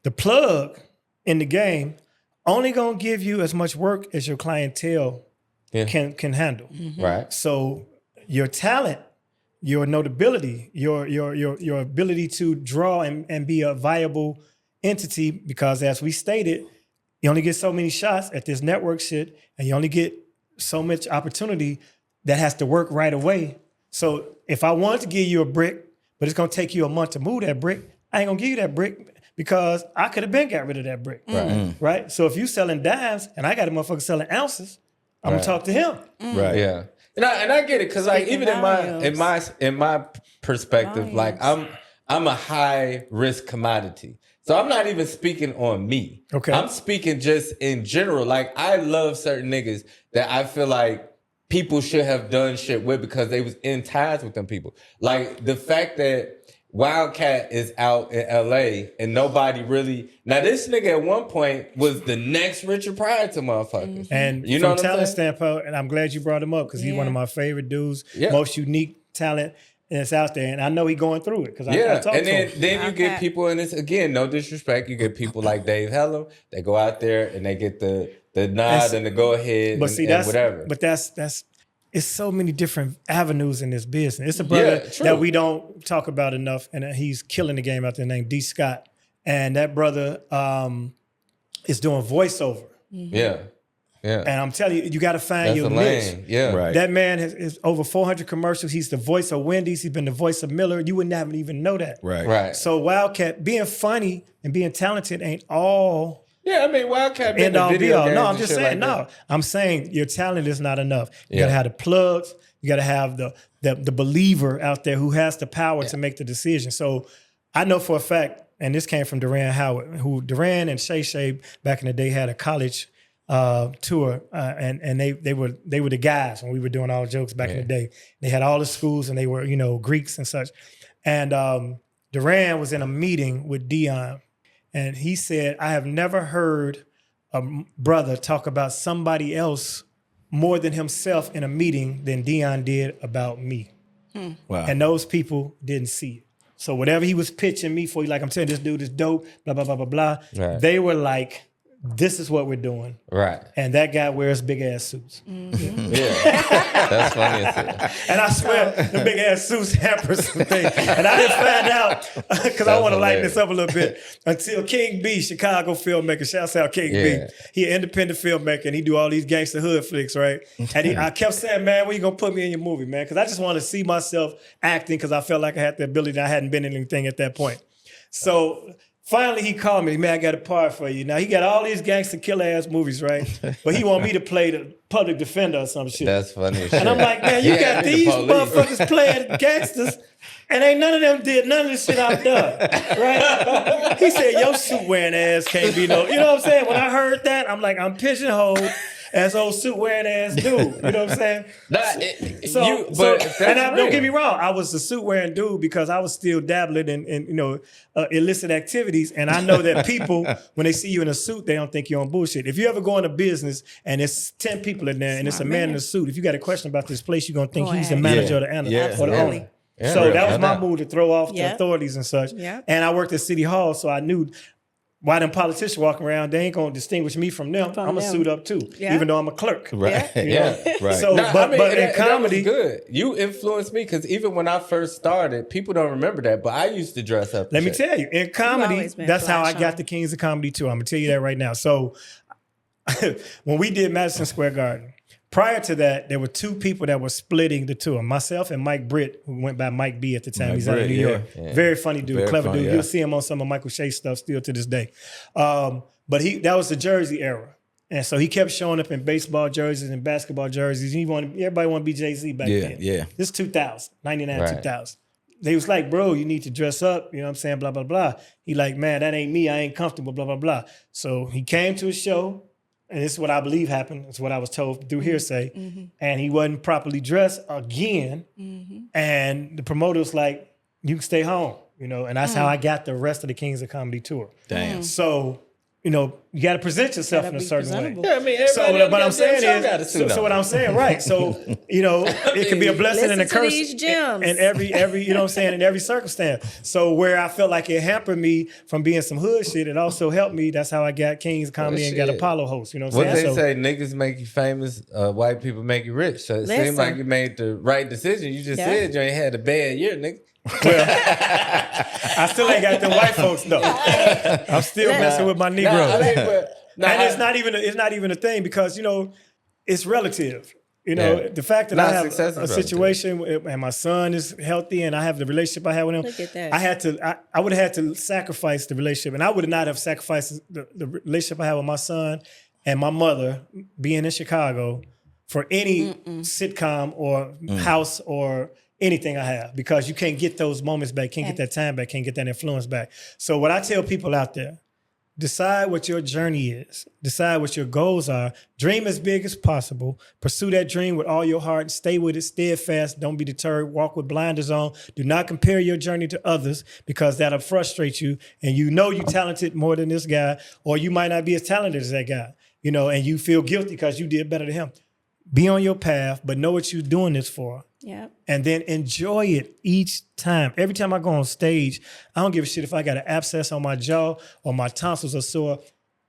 The plug in the game only gonna give you as much work as your clientele can handle. Right. So your talent, your notability, your ability to draw and be a viable entity, because as we stated, you only get so many shots at this network shit, and you only get so much opportunity that has to work right away. So if I wanted to give you a brick, but it's gonna take you a month to move that brick, I ain't gonna give you that brick because I could have been got rid of that brick. Right. So if you selling dimes and I got a motherfucker selling ounces, I'm gonna talk to him. Right. Yeah. And I get it, because like even in my perspective, like I'm a high risk commodity. So I'm not even speaking on me. Okay. I'm speaking just in general. Like I love certain niggas that I feel like people should have done shit with because they was in ties with them people. Like the fact that Wildcat is out in LA and nobody really. Now this nigga at one point was the next Richard Pryor to motherfuckers. And you know from what I'm talent saying? standpoint, and I'm glad you brought him up because he's one of my favorite dudes, most unique talent that's out there. And I know he's going through it because I talked to him. Then you get people, and it's again, no disrespect, you get people like Dave Hellam, they go out there and they get the nod and the go ahead and whatever. But that's it's so many different avenues in this business. It's a brother that we don't talk about enough, and he's killing the game out there named D. Scott. And that brother is doing voiceover. Yeah. And I'm telling you, you got to find your niche. Yeah. Right. That man is over 400 commercials. He's the voice of Wendy's. He's been the voice of Miller. You wouldn't even know that. Right. So Wildcat, being funny and being talented ain't all Yeah, I mean, Wildcat been end the all be video all. games No, I'm and just shit saying, like no. that. I'm saying your talent is not enough. You got to have the plugs. You got to have the believer out there who has the power to make the decision. So I know for a fact, and this came from Duran Howard, who Duran and Shay Shay back in the day had a college tour, and they were the guys when we were doing all the jokes back in the day. They had all the schools, and they were Greeks and such. And Duran was in a meeting with Dion, and he said, "I have never heard a brother talk about somebody else more than himself in a meeting than Dion did about me." Wow. And those people didn't see it. So whatever he was pitching me for, like I'm telling this dude is dope, blah, blah, blah, blah, blah. Right. They were like, this is what we're doing. Right. And that guy wears big ass suits. Yeah. That's funny as hell. And I swear, the big ass suits hamper some things. And I didn't find out, because I want to lighten this up a little bit, until King B, Chicago filmmaker, shouts out King B. He an independent filmmaker, and he do all these gangster hood flicks, right? And I kept saying, man, when you gonna put me in your movie, man? Because I just want to see myself acting, because I felt like I had the ability. I hadn't been in anything at that point. So finally, he called me, man, I got a part for you. Now, he got all these gangster killer-ass movies, right? But he want me to play the public defender or some shit. That's funny as shit. And I'm like, man, you got these motherfuckers playing gangsters, and ain't none of them did none of the shit I've done, right? He said, your suit-wearing ass can't be no... You know what I'm saying? When I heard that, I'm like, I'm pigeonholed as old suit-wearing ass dude. You know what I'm saying? Don't get me wrong, I was a suit-wearing dude because I was still dabbling in illicit activities, and I know that people, when they see you in a suit, they don't think you're on bullshit. If you ever go in a business and it's 10 people in there and it's a man in a suit, if you got a question about this place, you're going to think he's the manager or the owner. Yeah. So that was my move to throw off the authorities and such. Yeah. And I worked at City Hall, so I knew why them politicians walking around, they ain't gonna distinguish me from them. I'm gonna suit up too, even though I'm a clerk. Right. Right. So, but in comedy, that was good. You influenced me because even when I first started, people don't remember that, but I used to dress up. Let me tell you, in comedy, that's how I got the Kings of Comedy too. I'm gonna tell you that right now. So when we did Madison Square Garden, prior to that, there were two people that were splitting the tour. Myself and Mike Britt, who went by Mike B at the time. He's out of New York. Yeah. Very funny dude, clever dude. You'll see him on some of Michael Shea stuff still to this day. But that was the Jersey era. And so he kept showing up in baseball jerseys and basketball jerseys. Everybody wanted to be Jay-Z back then. Yeah. This is 2000, 99, 2000. They was like, bro, you need to dress up. You know what I'm saying? Blah, blah, blah. He like, man, that ain't me. I ain't comfortable, blah, blah, blah. So he came to a show. and this is what I believe happened. It's what I was told through hearsay. And he wasn't properly dressed again. And the promoter was like, you can stay home, you know, and that's how I got the rest of the Kings of Comedy tour. Damn. So, you know, you got to present yourself in a certain way. Yeah, I mean, everybody So what I'm saying is, so what I'm saying, right? So, you know, it can be a blessing and a Listen to curse these gems. in every, you know what I'm saying, in every circumstance. So where I felt like it hampered me from being some hood shit, it also helped me. That's how I got Kings Comedy and got Apollo host. You know what I'm saying? What they say, niggas make you famous, white people make you rich. So it seemed like you made the right decision. You just said you ain't had a bad year, nigga. Well, I still ain't got them white folks though. I'm still messing with my Negroes. And it's not even a thing because, you know, it's relative. You know, the fact that I have a situation and my son is healthy and I have the relationship I have with him, Look at that. I would have had to sacrifice the relationship. And I would not have sacrificed the relationship I have with my son and my mother being in Chicago for any sitcom or house or anything I have, because you can't get those moments back, can't get that time back, can't get that influence back. So what I tell people out there, decide what your journey is. Decide what your goals are. Dream as big as possible. Pursue that dream with all your heart. Stay with it, steadfast. Don't be deterred. Walk with blinders on. Do not compare your journey to others because that'll frustrate you. And you know you're talented more than this guy, or you might not be as talented as that guy, you know, and you feel guilty because you did better than him. Be on your path, but know what you're doing this for. Yeah. And then enjoy it each time. Every time I go on stage, I don't give a shit if I got an abscess on my jaw or my tonsils are sore.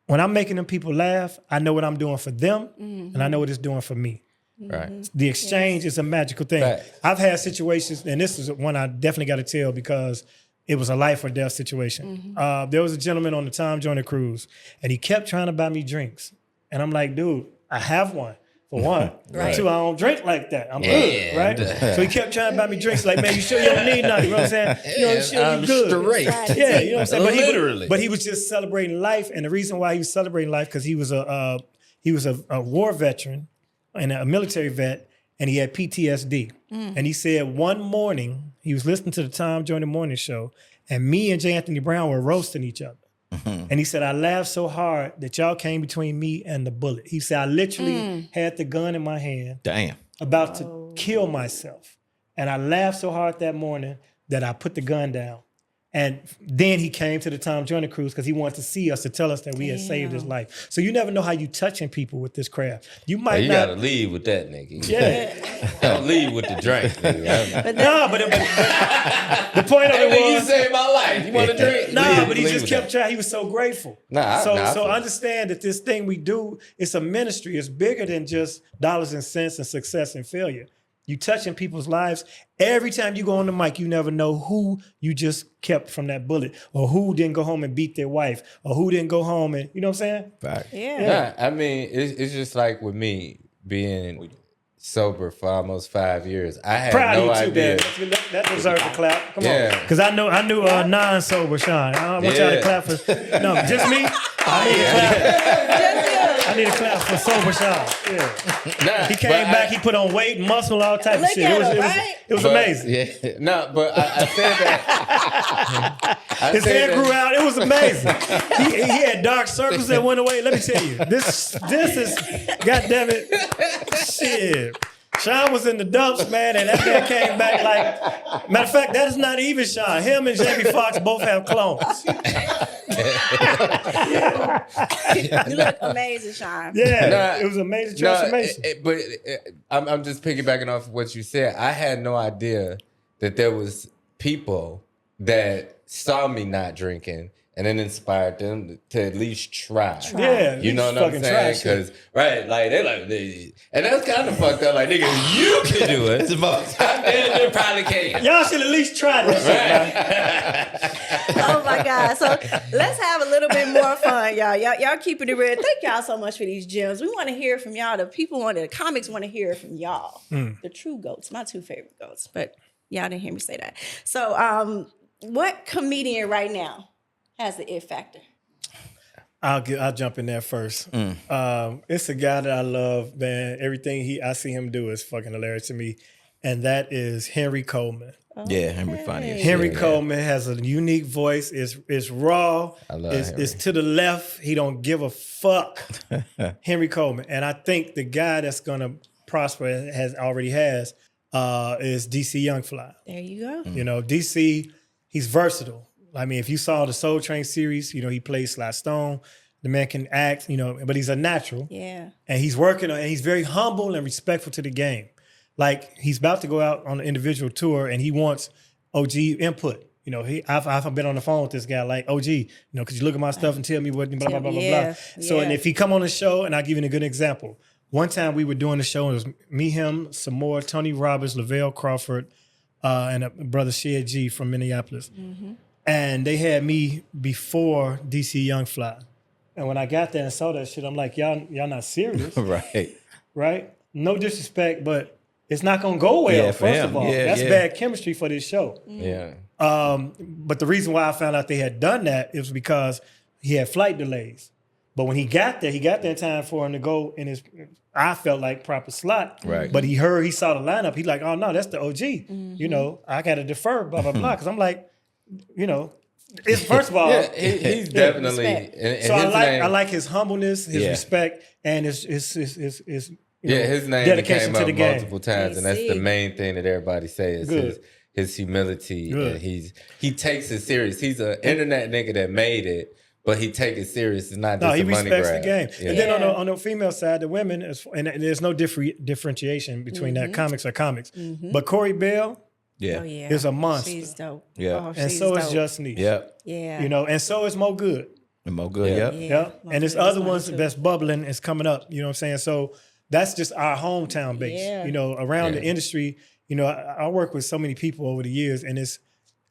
When I'm making them people laugh, I know what I'm doing for them and I know what it's doing for me. Right. The exchange is a magical thing. Right. I've had situations, and this is one I definitely got to tell because it was a life or death situation. There was a gentleman on the Tom Joyner cruise and he kept trying to buy me drinks. And I'm like, dude, I have one. For one. Right. Two, I don't drink like that. I'm good, right? So he kept trying to buy me drinks. Like, man, you sure you don't need nothing? You know what I'm saying? You know, you sure you good? Straight. Yeah, you know what I'm saying? Literally. But he was just celebrating life, and the reason why he was celebrating life because he was a war veteran and a military vet, and he had PTSD. And he said one morning he was listening to the Tom Joyner Morning Show, and me and J. Anthony Brown were roasting each other. And he said, I laughed so hard that y'all came between me and the bullet. He said, I literally had the gun in my hand, about to kill myself. And I laughed so hard that morning that I put the gun down. And then he came to the Tom Joyner cruise because he wanted to see us to tell us that we had saved his life. So you never know how you touching people with this craft. You might you not. gotta leave with that, nigga. Yeah. Don't leave with the drink, nigga. But the point of it Hey, you was. saved my life. You want a drink? But he just kept trying. He was so grateful. So understand that this thing we do, it's a ministry. It's bigger than just dollars and cents and success and failure. You touching people's lives. Every time you go on the mic, you never know who you just kept from that bullet, or who didn't go home and beat their wife, or who didn't go home and, you know what I'm saying? Right. Yeah. Nah, I mean, it's just like with me being sober for almost 5 years. I had Proud no of you too, idea. Dan. That deserves a clap. Come Yeah. on. Because I knew non-sober Sean. I want y'all to clap for, no, just me. I need a clap for sober Sean. Yeah. Nah, He came back, he put on weight, muscle, all type of shit. It was amazing. Yeah. No, but I said that. His hair grew out. It was amazing. He had dark circles that went away. Let me tell you, this is, goddamn it, shit. Sean was in the dumps, man, and that man came back like, matter of fact, that is not even Sean. Him and Jamie Foxx both have clones. You look amazing, Sean. Yeah, it was an amazing transformation. I'm just piggybacking off what you said. I had no idea that there was people that saw me not drinking and then inspired them to at least try. Yeah, you know what I'm saying? Because like and that's kind of fucked up. Like, nigga, you can do it. They probably can't. Y'all should at least try that shit, man. Oh my God. So let's have a little bit more fun, y'all. Y'all keeping it real. Thank y'all so much for these gems. We want to hear from y'all. The comics want to hear from y'all. The true goats, my two favorite goats. But y'all didn't hear me say that. So what comedian right now has the it factor? I'll jump in there first. It's a guy that I love, man. Everything I see him do is fucking hilarious to me. And that is Henry Coleman. Yeah, Henry funny as shit. Henry Yeah. Coleman has a unique voice. It's raw. I love It's Henry. to the left. He don't give a fuck. Henry Coleman. And I think the guy that's gonna prosper already has is DC Youngfly. There you go. You know, DC, he's versatile. I mean, if you saw the Soul Train series, you know, he plays Sly Stone. The man can act, you know, but he's a natural. Yeah. And he's working on, and he's very humble and respectful to the game. Like, he's about to go out on an individual tour and he wants OG input. You know, I've been on the phone with this guy, like, OG, you know, could you look at my stuff and tell me what, blah, blah, blah, blah, Yeah, blah. So, and yeah. if he come on the show, and I'll give you a good example. One time we were doing the show, and it was me, him, some more, Tony Roberts, Lavelle Crawford, and a brother Shed G from Minneapolis. Mm-hmm. And they had me before DC Youngfly. And when I got there and saw that shit, I'm like, y'all not serious, Right. right? No disrespect, but it's not gonna go well, Yeah, for first him. of all. Yeah, That's yeah. bad chemistry for this show. Yeah. But the reason why I found out they had done that is because he had flight delays. But when he got there in time for him to go in his, I felt like, proper slot. Right. But he saw the lineup. He's like, oh no, that's the OG. You know, I got to defer, blah, blah, blah. Because I'm like, you know, it's first of all, Yeah, he's definitely. respect. And so his I name, like his humbleness, his Yeah. respect, and his you know, his name dedication came up to the game. multiple times, and that's the AC. main thing that everybody says Good. his humility. Good. And he takes it serious. He's an internet nigga that made it, but he take it serious. It's not just No, he a money respects grab. the game. Yeah. And then Yeah. on the female side, the women, and there's no differentiation between that. Comics are comics. But Corey Bell Yeah. Oh yeah. is a monster. She's dope. Yeah. Oh, And she's so is dope. Just Niche. Yep. Yeah. You know, and so is Mo Good. And Mo Good. Yeah. Yep. Yeah. Yeah. Mo And there's Good is other funny, ones too. that's bubbling is coming up. You know what I'm saying? So that's just our hometown base. Yeah. You know, around Yeah. the industry, you know, I work with so many people over the years, and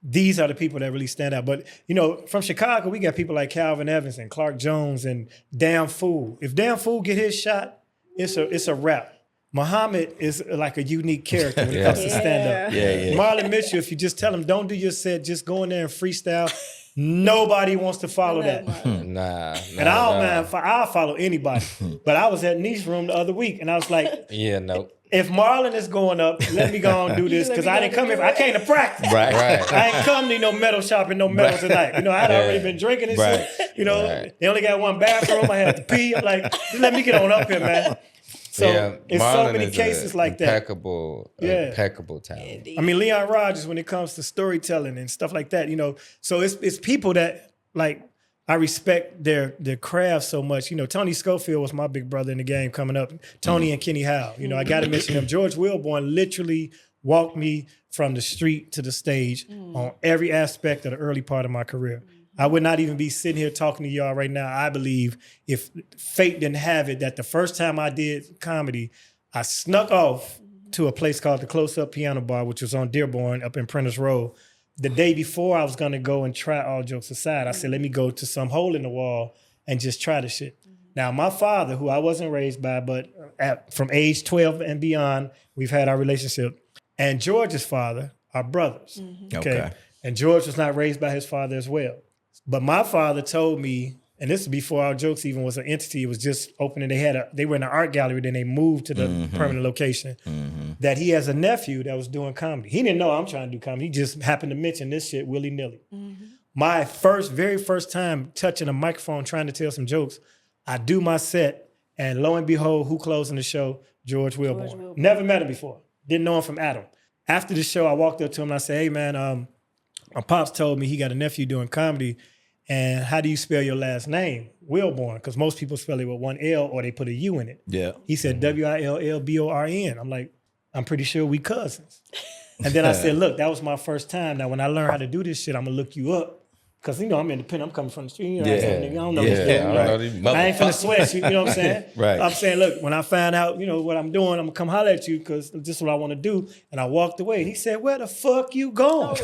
these are the people that really stand out. But, you know, from Chicago, we got people like Calvin Evans and Clark Jones and Damn Fool. If Damn Fool get his shot, it's a wrap. Muhammad is like a unique character when it comes to stand-up. Yeah, yeah. Marlon Mitchell, if you just tell him, don't do your set, just go in there and freestyle, nobody wants to follow that. Nah. And I'll follow anybody. But I was at Niche Room the other week, and I was like, Yeah, no. if Marlon is going up, let me go and do this, because I didn't come here. I came to practice. Right. Right. I ain't come to no medal shopping, no medal tonight. You know, I'd already Yeah. been drinking and Right. shit. You know, Right. they only got one bathroom. I had to pee. I'm like, just let me get on up here, man. So it's so Marlon many is cases a like that. impeccable talent. I mean, Leon Rogers, when it comes to storytelling and stuff like that, you know, so it's people that, like, I respect their craft so much. You know, Tony Schofield was my big brother in the game coming up. Tony and Kenny Howe. You know, I got to mention them. George Wilborn literally walked me from the street to the stage on every aspect of the early part of my career. I would not even be sitting here talking to y'all right now, I believe, if fate didn't have it, that the first time I did comedy, I snuck off to a place called the Close Up Piano Bar, which was on Dearborn up in Prentice Road. The day before I was going to go and try All Jokes Aside, I said, let me go to some hole in the wall and just try the shit. Now, my father, who I wasn't raised by, but from age 12 and beyond, we've had our relationship. And George's father are brothers. Okay. And George was not raised by his father as well. But my father told me, and this is before Our Jokes even was an entity, it was just opening. They were in an art gallery, then they moved to the permanent location, that he has a nephew that was doing comedy. He didn't know I'm trying to do comedy. He just happened to mention this shit willy-nilly. My very first time touching a microphone trying to tell some jokes, I do my set, and lo and behold, who closing the show? George Wilborn. Never met him before. Didn't know him from Adam. After the show, I walked up to him and I said, hey man, my pops told me he got a nephew doing comedy. And how do you spell your last name? Wilborn, because most people spell it with one L or they put a U in it. Yeah. He said Willborn. I'm like, I'm pretty sure we cousins. And then I said, look, that was my first time. Now, when I learn how to do this shit, I'm going to look you up. Because, you know, I'm independent. I'm coming from the street. You know what I'm saying? Nigga, I don't know this shit. I don't know these I ain't finna motherfuckers. sweat you, you know what I'm saying? Right. I'm saying, look, when I find out, you know, what I'm doing, I'm gonna come holler at you because this is what I want to do. And I walked away. He said, where the fuck you going?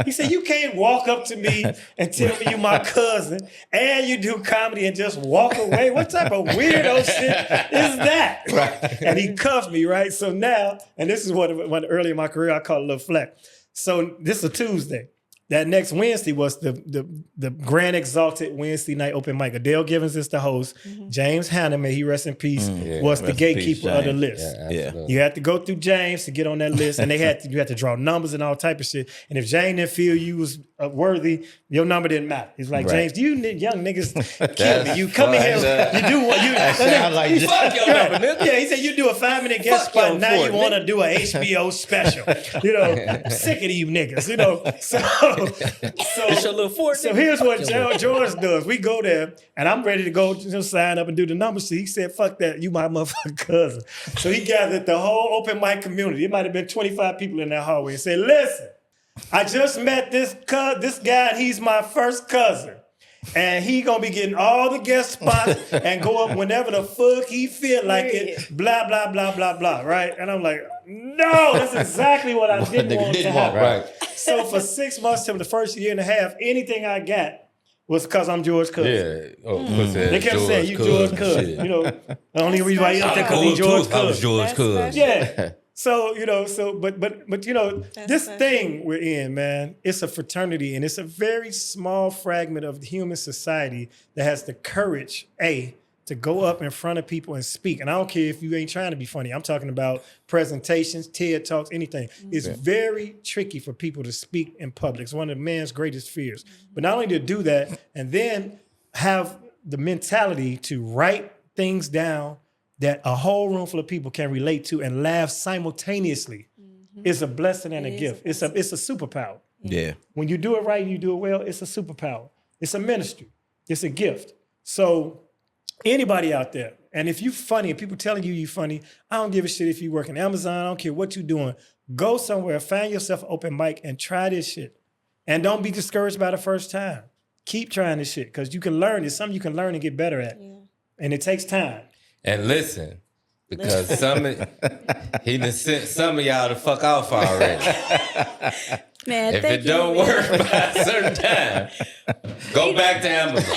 He said, you can't walk up to me and tell me you my cousin and you do comedy and just walk away. What type of weirdo shit is that? Right. And he cuffed me, right? So now, and this is what early in my career I call it a little flack. So this is a Tuesday. that next Wednesday was the grand exalted Wednesday night open mic. Adele Givens is the host. James Hanna, may he rest in peace, was the rest in peace, gatekeeper of the James. list. Yeah. You had to go through James to get on that list, and you had to draw numbers and all type of shit. And if James didn't feel you was worthy, your number didn't matter. He's like, Right. James, do you young niggas kill me? You come in here, you do what you. Sound like Fuck your number, nigga. Yeah, he said you do a 5-minute guest Fuck spot. your Now you Ford, want to do a HBO special. You know, I'm sick of you niggas. You know, so It's your little Ford. so here's what George does. We go there, and I'm ready to go sign up and do the numbers. So he said, "Fuck that, you my motherfucking cousin." So he gathered the whole open mic community. It might have been 25 people in that hallway, and said, "Listen, I just met this guy. And he's my first cousin." And he gonna be getting all the guest spots and go up whenever the fuck he feel like it. Blah blah blah blah blah. Right? And I'm like, no, that's exactly what I didn't want to happen. Right. So for 6 months to the first year and a half, anything I got was because I'm George Cousin. Yeah. Oh, what's that? They kept saying you George Cousin. You know, the only reason why you up there because he George Cousin. George Cousin. Yeah. So, you know, but you know, this special. thing we're in, man, it's a fraternity, and it's a very small fragment of the human society that has the courage, to go up in front of people and speak. And I don't care if you ain't trying to be funny. I'm talking about presentations, TED Talks, anything. It's very tricky for people to speak in public. It's one of man's greatest fears. But not only to do that, and then have the mentality to write things down that a whole room full of people can relate to and laugh simultaneously is a blessing and a gift. It's a superpower. Yeah. When you do it right and you do it well, it's a superpower. It's a ministry. It's a gift. So anybody out there, and if you funny and people telling you you funny, I don't give a shit if you work in Amazon, I don't care what you're doing. Go somewhere, find yourself an open mic and try this shit. And don't be discouraged by the first time. Keep trying this shit because you can learn. It's something you can learn and get better at. Yeah. And it takes time. And listen, because he done sent some of y'all to fuck off already. Man, If thank it you. don't work by a certain time, go back to Amazon.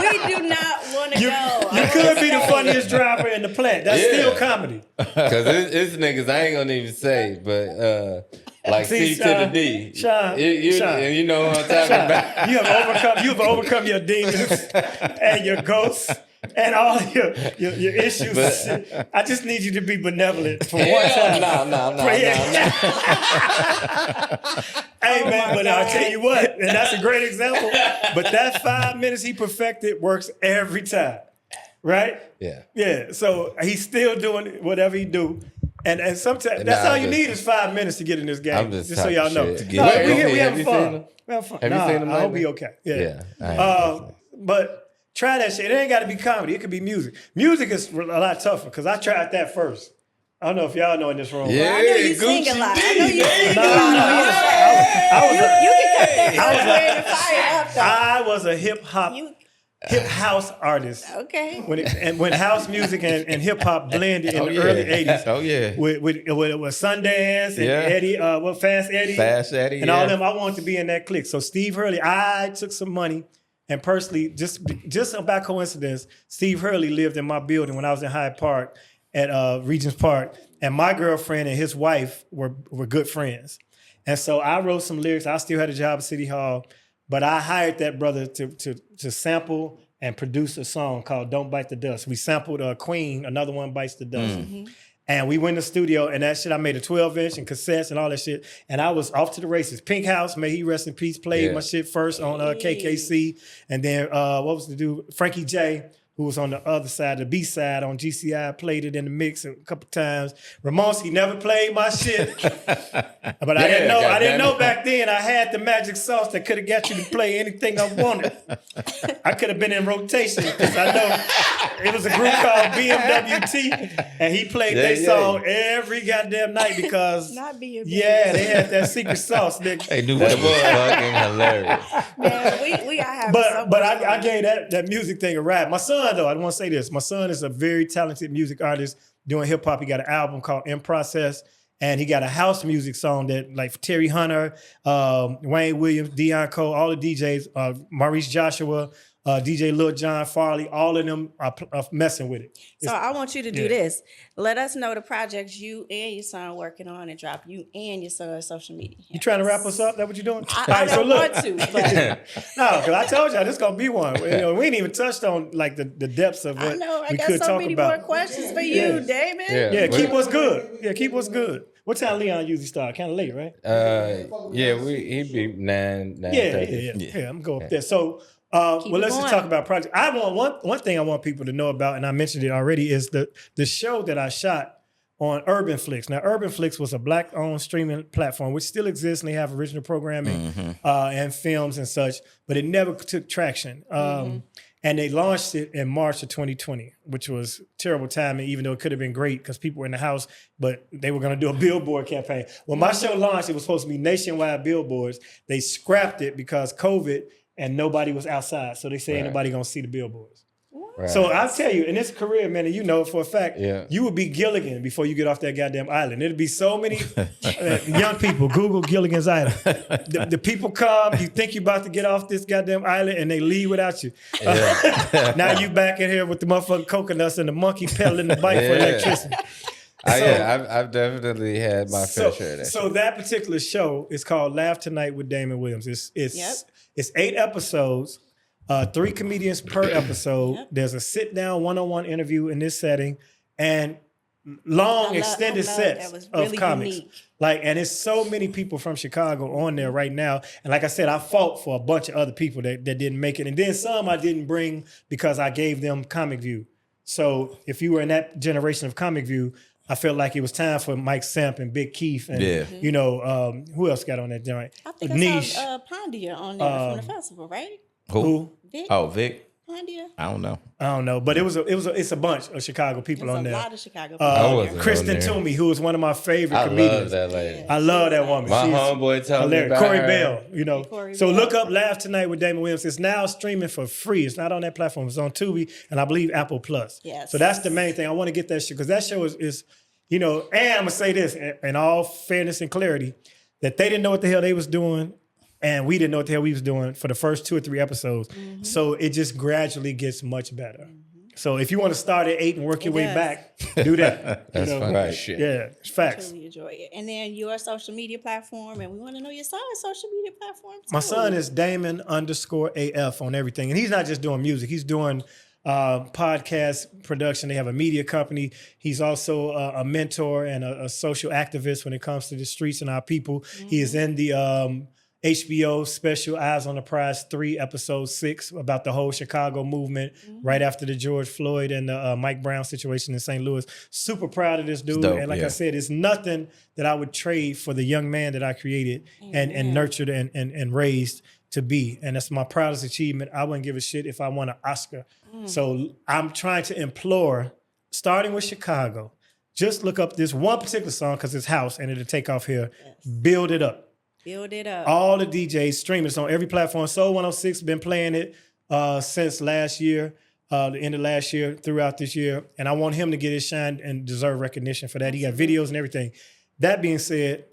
We do not want to go. You could be the funniest driver in the plant. That's Yeah. still comedy. Because it's niggas I ain't gonna even say, but like See, C to the D. Sean, Sean. And you know what I'm talking about. You have overcome your demons and your ghosts and all your issues. But- I just need you to be benevolent for one Yeah, time. no. Hey, man, but I'll tell you what, and that's a great example, but that 5 minutes he perfected works every time, right? Yeah. Yeah, so he's still doing whatever he do. And sometimes, that's Nah, all you but- need is 5 minutes to get in this game. I'm just so y'all know. talking shit. No, Wait, we have having you fun. seen him? We having fun. Have you seen him I hope lately? he okay. Yeah. I ain't But try that shit. It ain't got to be comedy. It could be music. Music is a lot tougher because I tried that first. I don't know if y'all know in this room. Yeah, I know you sing a Gucci lot. D, I know you baby. sing a lot on your show. You can cut that I was out ready to fire up though. I was a hip house artist. Okay. When house music and hip hop blended in the early 80s. Oh, yeah. With Sundance and Yeah. Eddie, Fast Eddie. Fast Eddie, And all yeah. them, I wanted to be in that clique. So Steve Hurley, I took some money and personally, just by coincidence, Steve Hurley lived in my building when I was in Hyde Park at Regents Park. And my girlfriend and his wife were good friends. And so I wrote some lyrics. I still had a job at City Hall, but I hired that brother to sample and produce a song called Don't Bite the Dust. We sampled Queen, Another One Bites the Dust. And we went in the studio and that shit, I made a 12-inch and cassettes and all that shit. And I was off to the races. Pink House, may he rest in peace, played my shit first on KKC. And then, what was the dude? Frankie J, who was on the other side, the B side on GCI, played it in the mix a couple times. Ramones, he never played my shit. But I didn't know back then I had the magic sauce that could have got you to play anything I wanted. I could have been in rotation because I know it was a group called BMWT and he played their song every goddamn night because Not be your they had that secret sauce. Nigga. They knew That what it was. was fucking hilarious. Man, we are having so But much I fun. gave that music thing a ride. My son, though, I want to say this. My son is a very talented music artist doing hip hop. He got an album called In Process, and he got a house music song that like Terry Hunter, Wayne Williams, Deion Cole, all the DJs, Maurice Joshua, DJ Lil John Farley, all of them are messing with it. So I want you to do this. Let us know the projects you and your son working on and drop you and your son's social media. You trying to wrap us up? That what you doing? I don't want to, but no, because I told y'all this gonna be one. We ain't even touched on like the depths of what I know I we got could so talk many about. more questions for you, Damon. Yeah, keep us good. Yeah, keep us good. What time Leon usually start? Kind of late, right? He'd be 9:30. Yeah. I'm going up there. So, let's just talk about projects. I want one thing I want people to know about, and I mentioned it already, is the show that I shot on Urban Flix. Now, Urban Flix was a Black-owned streaming platform, which still exists, and they have original programming and films and such, but it never took traction. And they launched it in March of 2020, which was terrible timing, even though it could have been great because people were in the house, but they were going to do a billboard campaign. When my show launched, it was supposed to be nationwide billboards. They scrapped it because COVID and nobody was outside. So they say ain't nobody going to see the billboards. Right. So I'll tell you, in this career, man, and you know for a fact, you would be Gilligan before you get off that goddamn island. It'd be so many young people. Google Gilligan's Island. The people come, you think you're about to get off this goddamn island, and they leave without you. Now you back in here with the motherfucking coconuts and the monkey pedaling the bike for electricity. I've definitely had my fair share of that. So that particular show is called Laugh Tonight with Damon Williams. It's 8 episodes. 3 comedians per episode. There's a sit-down one-on-one interview in this setting, and long extended sets of comics. Unique. And it's so many people from Chicago on there right now. And like I said, I fought for a bunch of other people that didn't make it, and then some I didn't bring because I gave them Comic View. So if you were in that generation of Comic View, I felt like it was time for Mike Samp and Big Keith and who else got on that joint? I think I saw Pondia on there from the festival, right? Who? Vic? Oh, Vic. Pondia? I don't know, but it's a bunch of Chicago people on there. A lot of Chicago people. Kristen Toomey, who is one of my favorite comedians. I love that lady. I love that woman. My homeboy told me about Corey her. Bell, So look up Laugh Tonight with Damon Williams. It's now streaming for free. It's not on that platform. It's on Tubi and I believe Apple Plus. Yes. So that's the main thing. I want to get that shit because that show is and I'm gonna say this in all fairness and clarity, that they didn't know what the hell they was doing. And we didn't know what the hell we was doing for the first 2 or 3 episodes. So it just gradually gets much better. So if you want to start at 8 and work your way back, do that. That's funny shit. Yeah, it's facts. I truly enjoy it. And then your social media platform, and we want to know your son's social media platform too. My son is Damon_AF on everything. And he's not just doing music. He's doing podcast production. They have a media company. He's also a mentor and a social activist when it comes to the streets and our people. He is in the HBO special Eyes on the Prize 3, episode 6 about the whole Chicago movement right after the George Floyd and the Mike Brown situation in St. Louis. Super proud of this dude. Dope, and like I said, it's nothing that I would trade for the young man that I created and nurtured and raised to be. And that's my proudest achievement. I wouldn't give a shit if I won an Oscar. So I'm trying to implore, starting with Chicago, just look up this one particular song because it's house and it'll take off here. Build It Up. Build it up. All the DJs streaming. It's on every platform. Soul 106 been playing it since last year, the end of last year, throughout this year. And I want him to get his shine and deserve recognition for that. He got videos and everything. That being said,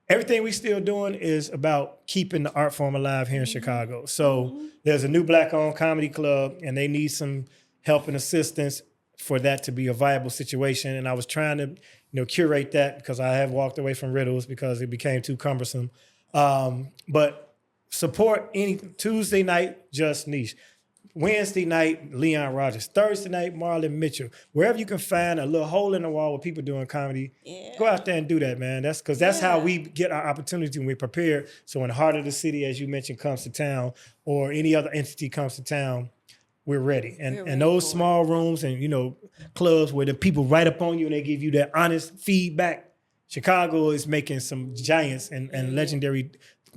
everything we still doing is about keeping the art form alive here in Chicago. So there's a new Black-owned comedy club, and they need some help and assistance for that to be a viable situation. And I was trying to curate that because I have walked away from Riddles because it became too cumbersome. But support any Tuesday night, Just Niche. Wednesday night, Leon Rogers. Thursday night, Marlon Mitchell. Wherever you can find a little hole in the wall where people doing comedy, go out there and do that, man. That's because that's how we get our opportunity when we're prepared. So when Heart of the City, as you mentioned, comes to town, or any other entity comes to town, we're ready. And those small rooms and, clubs where the people right up on you and they give you that honest feedback. Chicago is making some giants and legendary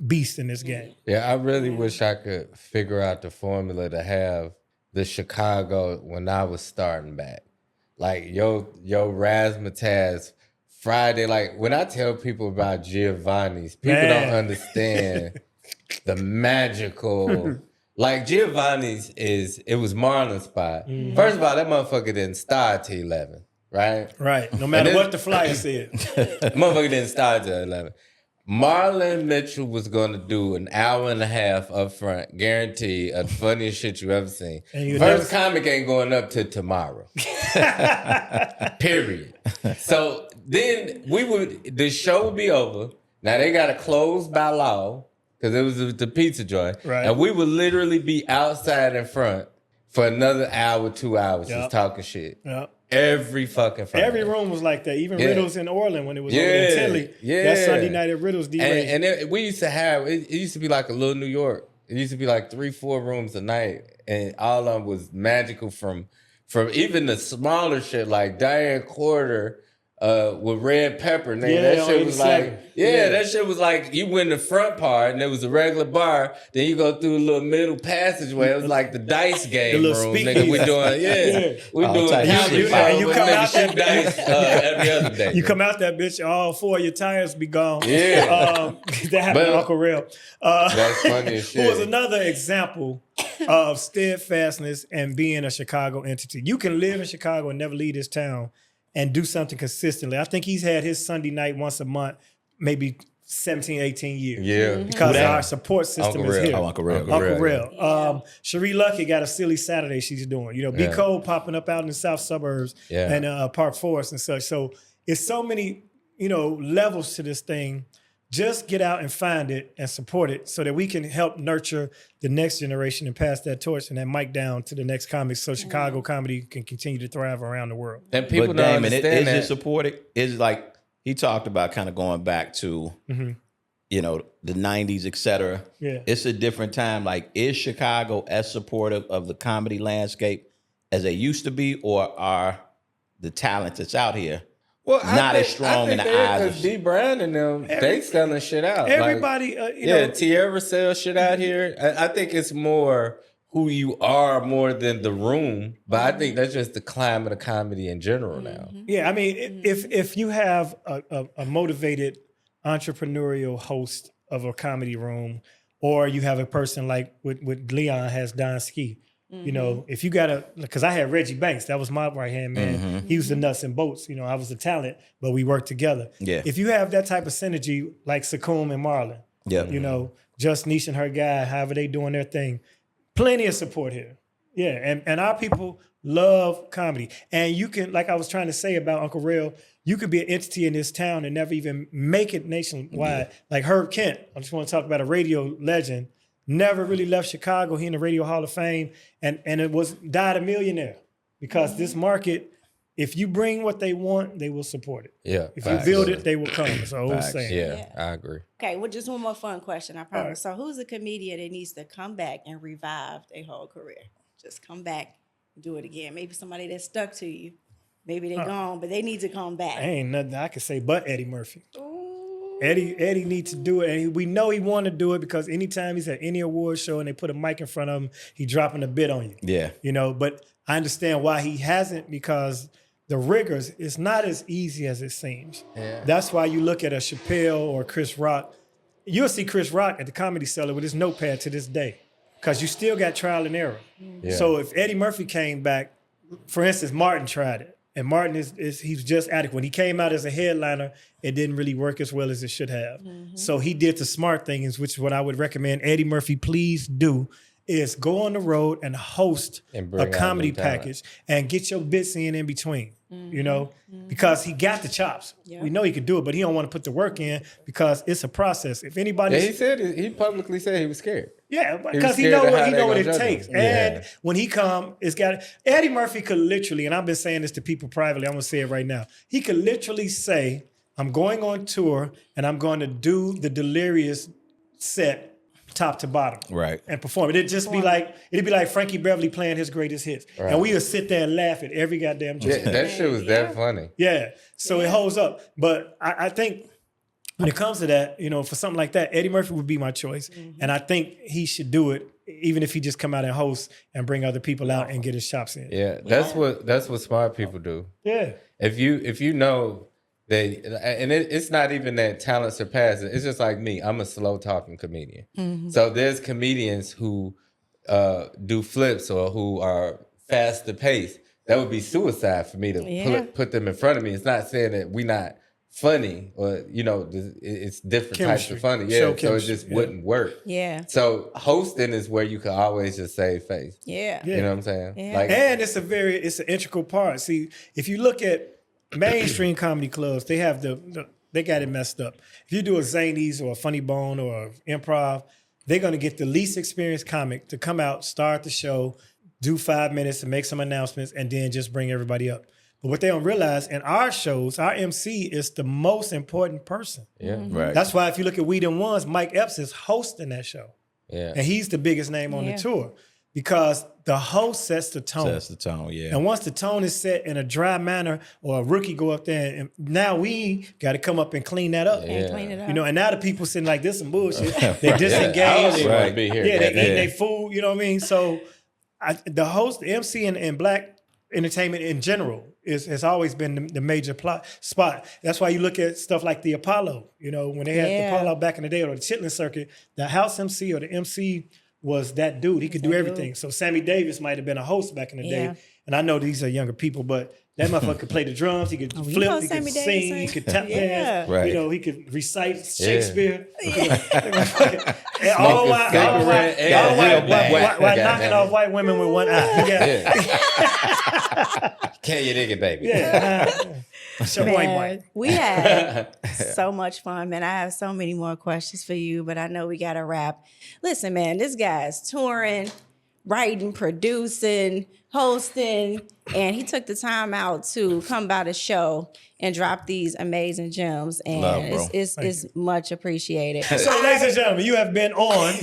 beasts in this game. Yeah, I really wish I could figure out the formula to have the Chicago when I was starting back. Like, yo razzmatazz Friday. Like, when I tell people about Giovanni's, people don't understand the magical... Like Giovanni's it was Marlon's spot. First of all, that motherfucker didn't start till 11, right? Right. No matter what the flyer said. Motherfucker didn't start till 11. Marlon Mitchell was going to do an hour and a half up front, guaranteed, the funniest shit you ever seen. First comic ain't going up till tomorrow. Period. So then the show would be over. Now they got to close by law because it was the pizza joint. Right. And we would literally be outside in front for another hour, 2 hours just talking shit. Yep. Every fucking Friday. Every room was like that. Even Riddles in Orland when it was over in Tinley. That Sunday night at Riddles D-Ray. And we used to have, it used to be like a little New York. It used to be like 3-4 rooms a night. And all of them was magical from even the smaller shit like Diane Quarter with Red Pepper. Nigga, that shit was like, that shit was like, you went in the front part and there was a regular bar. Then you go through a little middle passageway. It was like the dice game room. Nigga, we doing, we doing county you come out shit dice every other day. You come out that bitch, all 4 of your tires be gone. Yeah. That happened to Uncle Real. That's funny as shit. Who was another example of steadfastness and being a Chicago entity. You can live in Chicago and never leave this town and do something consistently. I think he's had his Sunday night once a month, maybe 17, 18 years. Yeah. Because our support system Uncle is Real. here. Uncle Real. Uncle Real. Cherie Lucky got a silly Saturday she's doing. You know, B. Cole popping up out in the south suburbs and Park Forest and such. So it's so many, levels to this thing. Just get out and find it and support it so that we can help nurture the next generation and pass that torch and that mic down to the next comics so Chicago comedy can continue to thrive around the world. And people But don't Damon, understand that. Is it supported? Is like he talked about kind of going back to, the 90s, et cetera. Yeah. It's a different time. Like, is Chicago as supportive of the comedy landscape as they used to be, or are the talent that's out here not as strong in the eyes because D. Brown and them, they selling shit out. Everybody, Tierra sells shit out here. I think it's more who you are more than the room, but I think that's just the climate of comedy in general now. Yeah, I mean, if you have a motivated entrepreneurial host of a comedy room, or you have a person like with Leon has Don Ski. If you because I had Reggie Banks, that was my right hand man. He was the nuts and bolts. I was the talent, but we worked together. Yeah. If you have that type of synergy, like Sakum and Marlon, Just Niche and her guy, however they doing their thing, plenty of support here. Yeah, and our people love comedy, and you can, like I was trying to say about Uncle Real, you could be an entity in this town and never even make it nationwide. Like Herb Kent, I just want to talk about a radio legend. Never really left Chicago. He in the Radio Hall of Fame, and it died a millionaire because this market, if you bring what they want, they will support it. Yeah. If you build it, they will come. It's an old saying. Yeah, I agree. Okay, well, just one more fun question, I promise. So who's a comedian that needs to come back and revive their whole career? Just come back, do it again. Maybe somebody that stuck to you. Maybe they're gone, but they need to come back. Ain't nothing I can say but Eddie Murphy. Eddie needs to do it, and we know he want to do it because anytime he's at any award show and they put a mic in front of him, he dropping a bit on you. Yeah. But I understand why he hasn't, because the rigors, it's not as easy as it seems. Yeah. That's why you look at a Chappelle or Chris Rock. You'll see Chris Rock at the Comedy Cellar with his notepad to this day because you still got trial and error. Yeah. So if Eddie Murphy came back, for instance, Martin tried it. And Martin he's just adequate. When he came out as a headliner, it didn't really work as well as it should have. So he did the smart things, which is what I would recommend Eddie Murphy please do, is go on the road and host a comedy package and get your bits in between, because he got the chops. Yep. We know he could do it, but he don't want to put the work in because it's a process. If anybody, he publicly said he was scared. Yeah, because he know what it takes. And when he come, Eddie Murphy could literally, and I've been saying this to people privately, I'm gonna say it right now. He could literally say, I'm going on tour and I'm going to do the Delirious set top to bottom. Right. And perform it. It'd be like Frankie Beverly playing his greatest hits. Right. And we would sit there and laugh at every goddamn joke. Yeah, that shit was that funny. Yeah. So it holds up. But I think when it comes to that, for something like that, Eddie Murphy would be my choice. And I think he should do it, even if he just come out and host and bring other people out and get his chops in. Yeah, that's what smart people do. Yeah. If you know it's not even that talent surpasses. It's just like me. I'm a slow talking comedian. So there's comedians who do flips or who are faster paced. That would be suicide for me to put them in front of me. It's not saying that we not funny, or it's different Chemistry. types of funny. Show Yeah, so it chemistry, just wouldn't work. Yeah. So hosting is where you can always just save face. Yeah. Yeah. You know what I'm saying? Yeah. Like, And it's an integral part. See, if you look at mainstream comedy clubs, they have they got it messed up. If you do a Zanies or a Funny Bone or Improv, they're going to get the least experienced comic to come out, start the show, do 5 minutes and make some announcements, and then just bring everybody up. But what they don't realize, in our shows, our MC is the most important person. yeah, Right. That's why if you look at We Them Ones, Mike Epps is hosting that show. yeah. And he's the biggest name on Yeah. the tour because the host sets the tone. That's the tone, yeah. And once the tone is set in a dry manner, or a rookie go up there, and now we got to come up and clean that up. And clean it up. You know, and now the people sitting like this some bullshit. They I don't disengaged. even want Right. to be here. Yeah, they goddamn. eat their food. You know what I mean? So the host, the MC in black entertainment in general has always been the major spot. That's why you look at stuff like the Apollo. You know, when they had the Apollo back in the day, or the Chitlin Circuit, the house MC or the MC was that dude. He could do everything. So Sammy Davis might have been a host back in the Yeah. day. And I know these are younger people, but that motherfucker could play the drums. He could you flip. know He Sammy could Davis sing. He sang? could tap Yeah. dance. Right. You know, he could recite Shakespeare. And Smoking all while cigarette and while real black. knocking Goddamn. off white women with one eye. Yeah. Can you dig it, baby? Yeah. So Man, white. we had so much fun, man. I have so many more questions for you, but I know we got to wrap. Listen, man, this guy's touring, writing, producing, hosting, and he took the time out to come by the show and drop these amazing gems, and Love, bro. it's much appreciated. So, ladies and gentlemen, you have been on.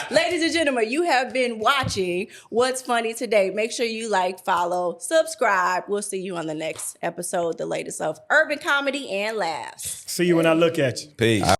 Ladies and gentlemen, you have been watching What's Funny Today. Make sure you like, follow, subscribe. We'll see you on the next episode, the latest of urban comedy and laughs. See you when I look at you. Peace.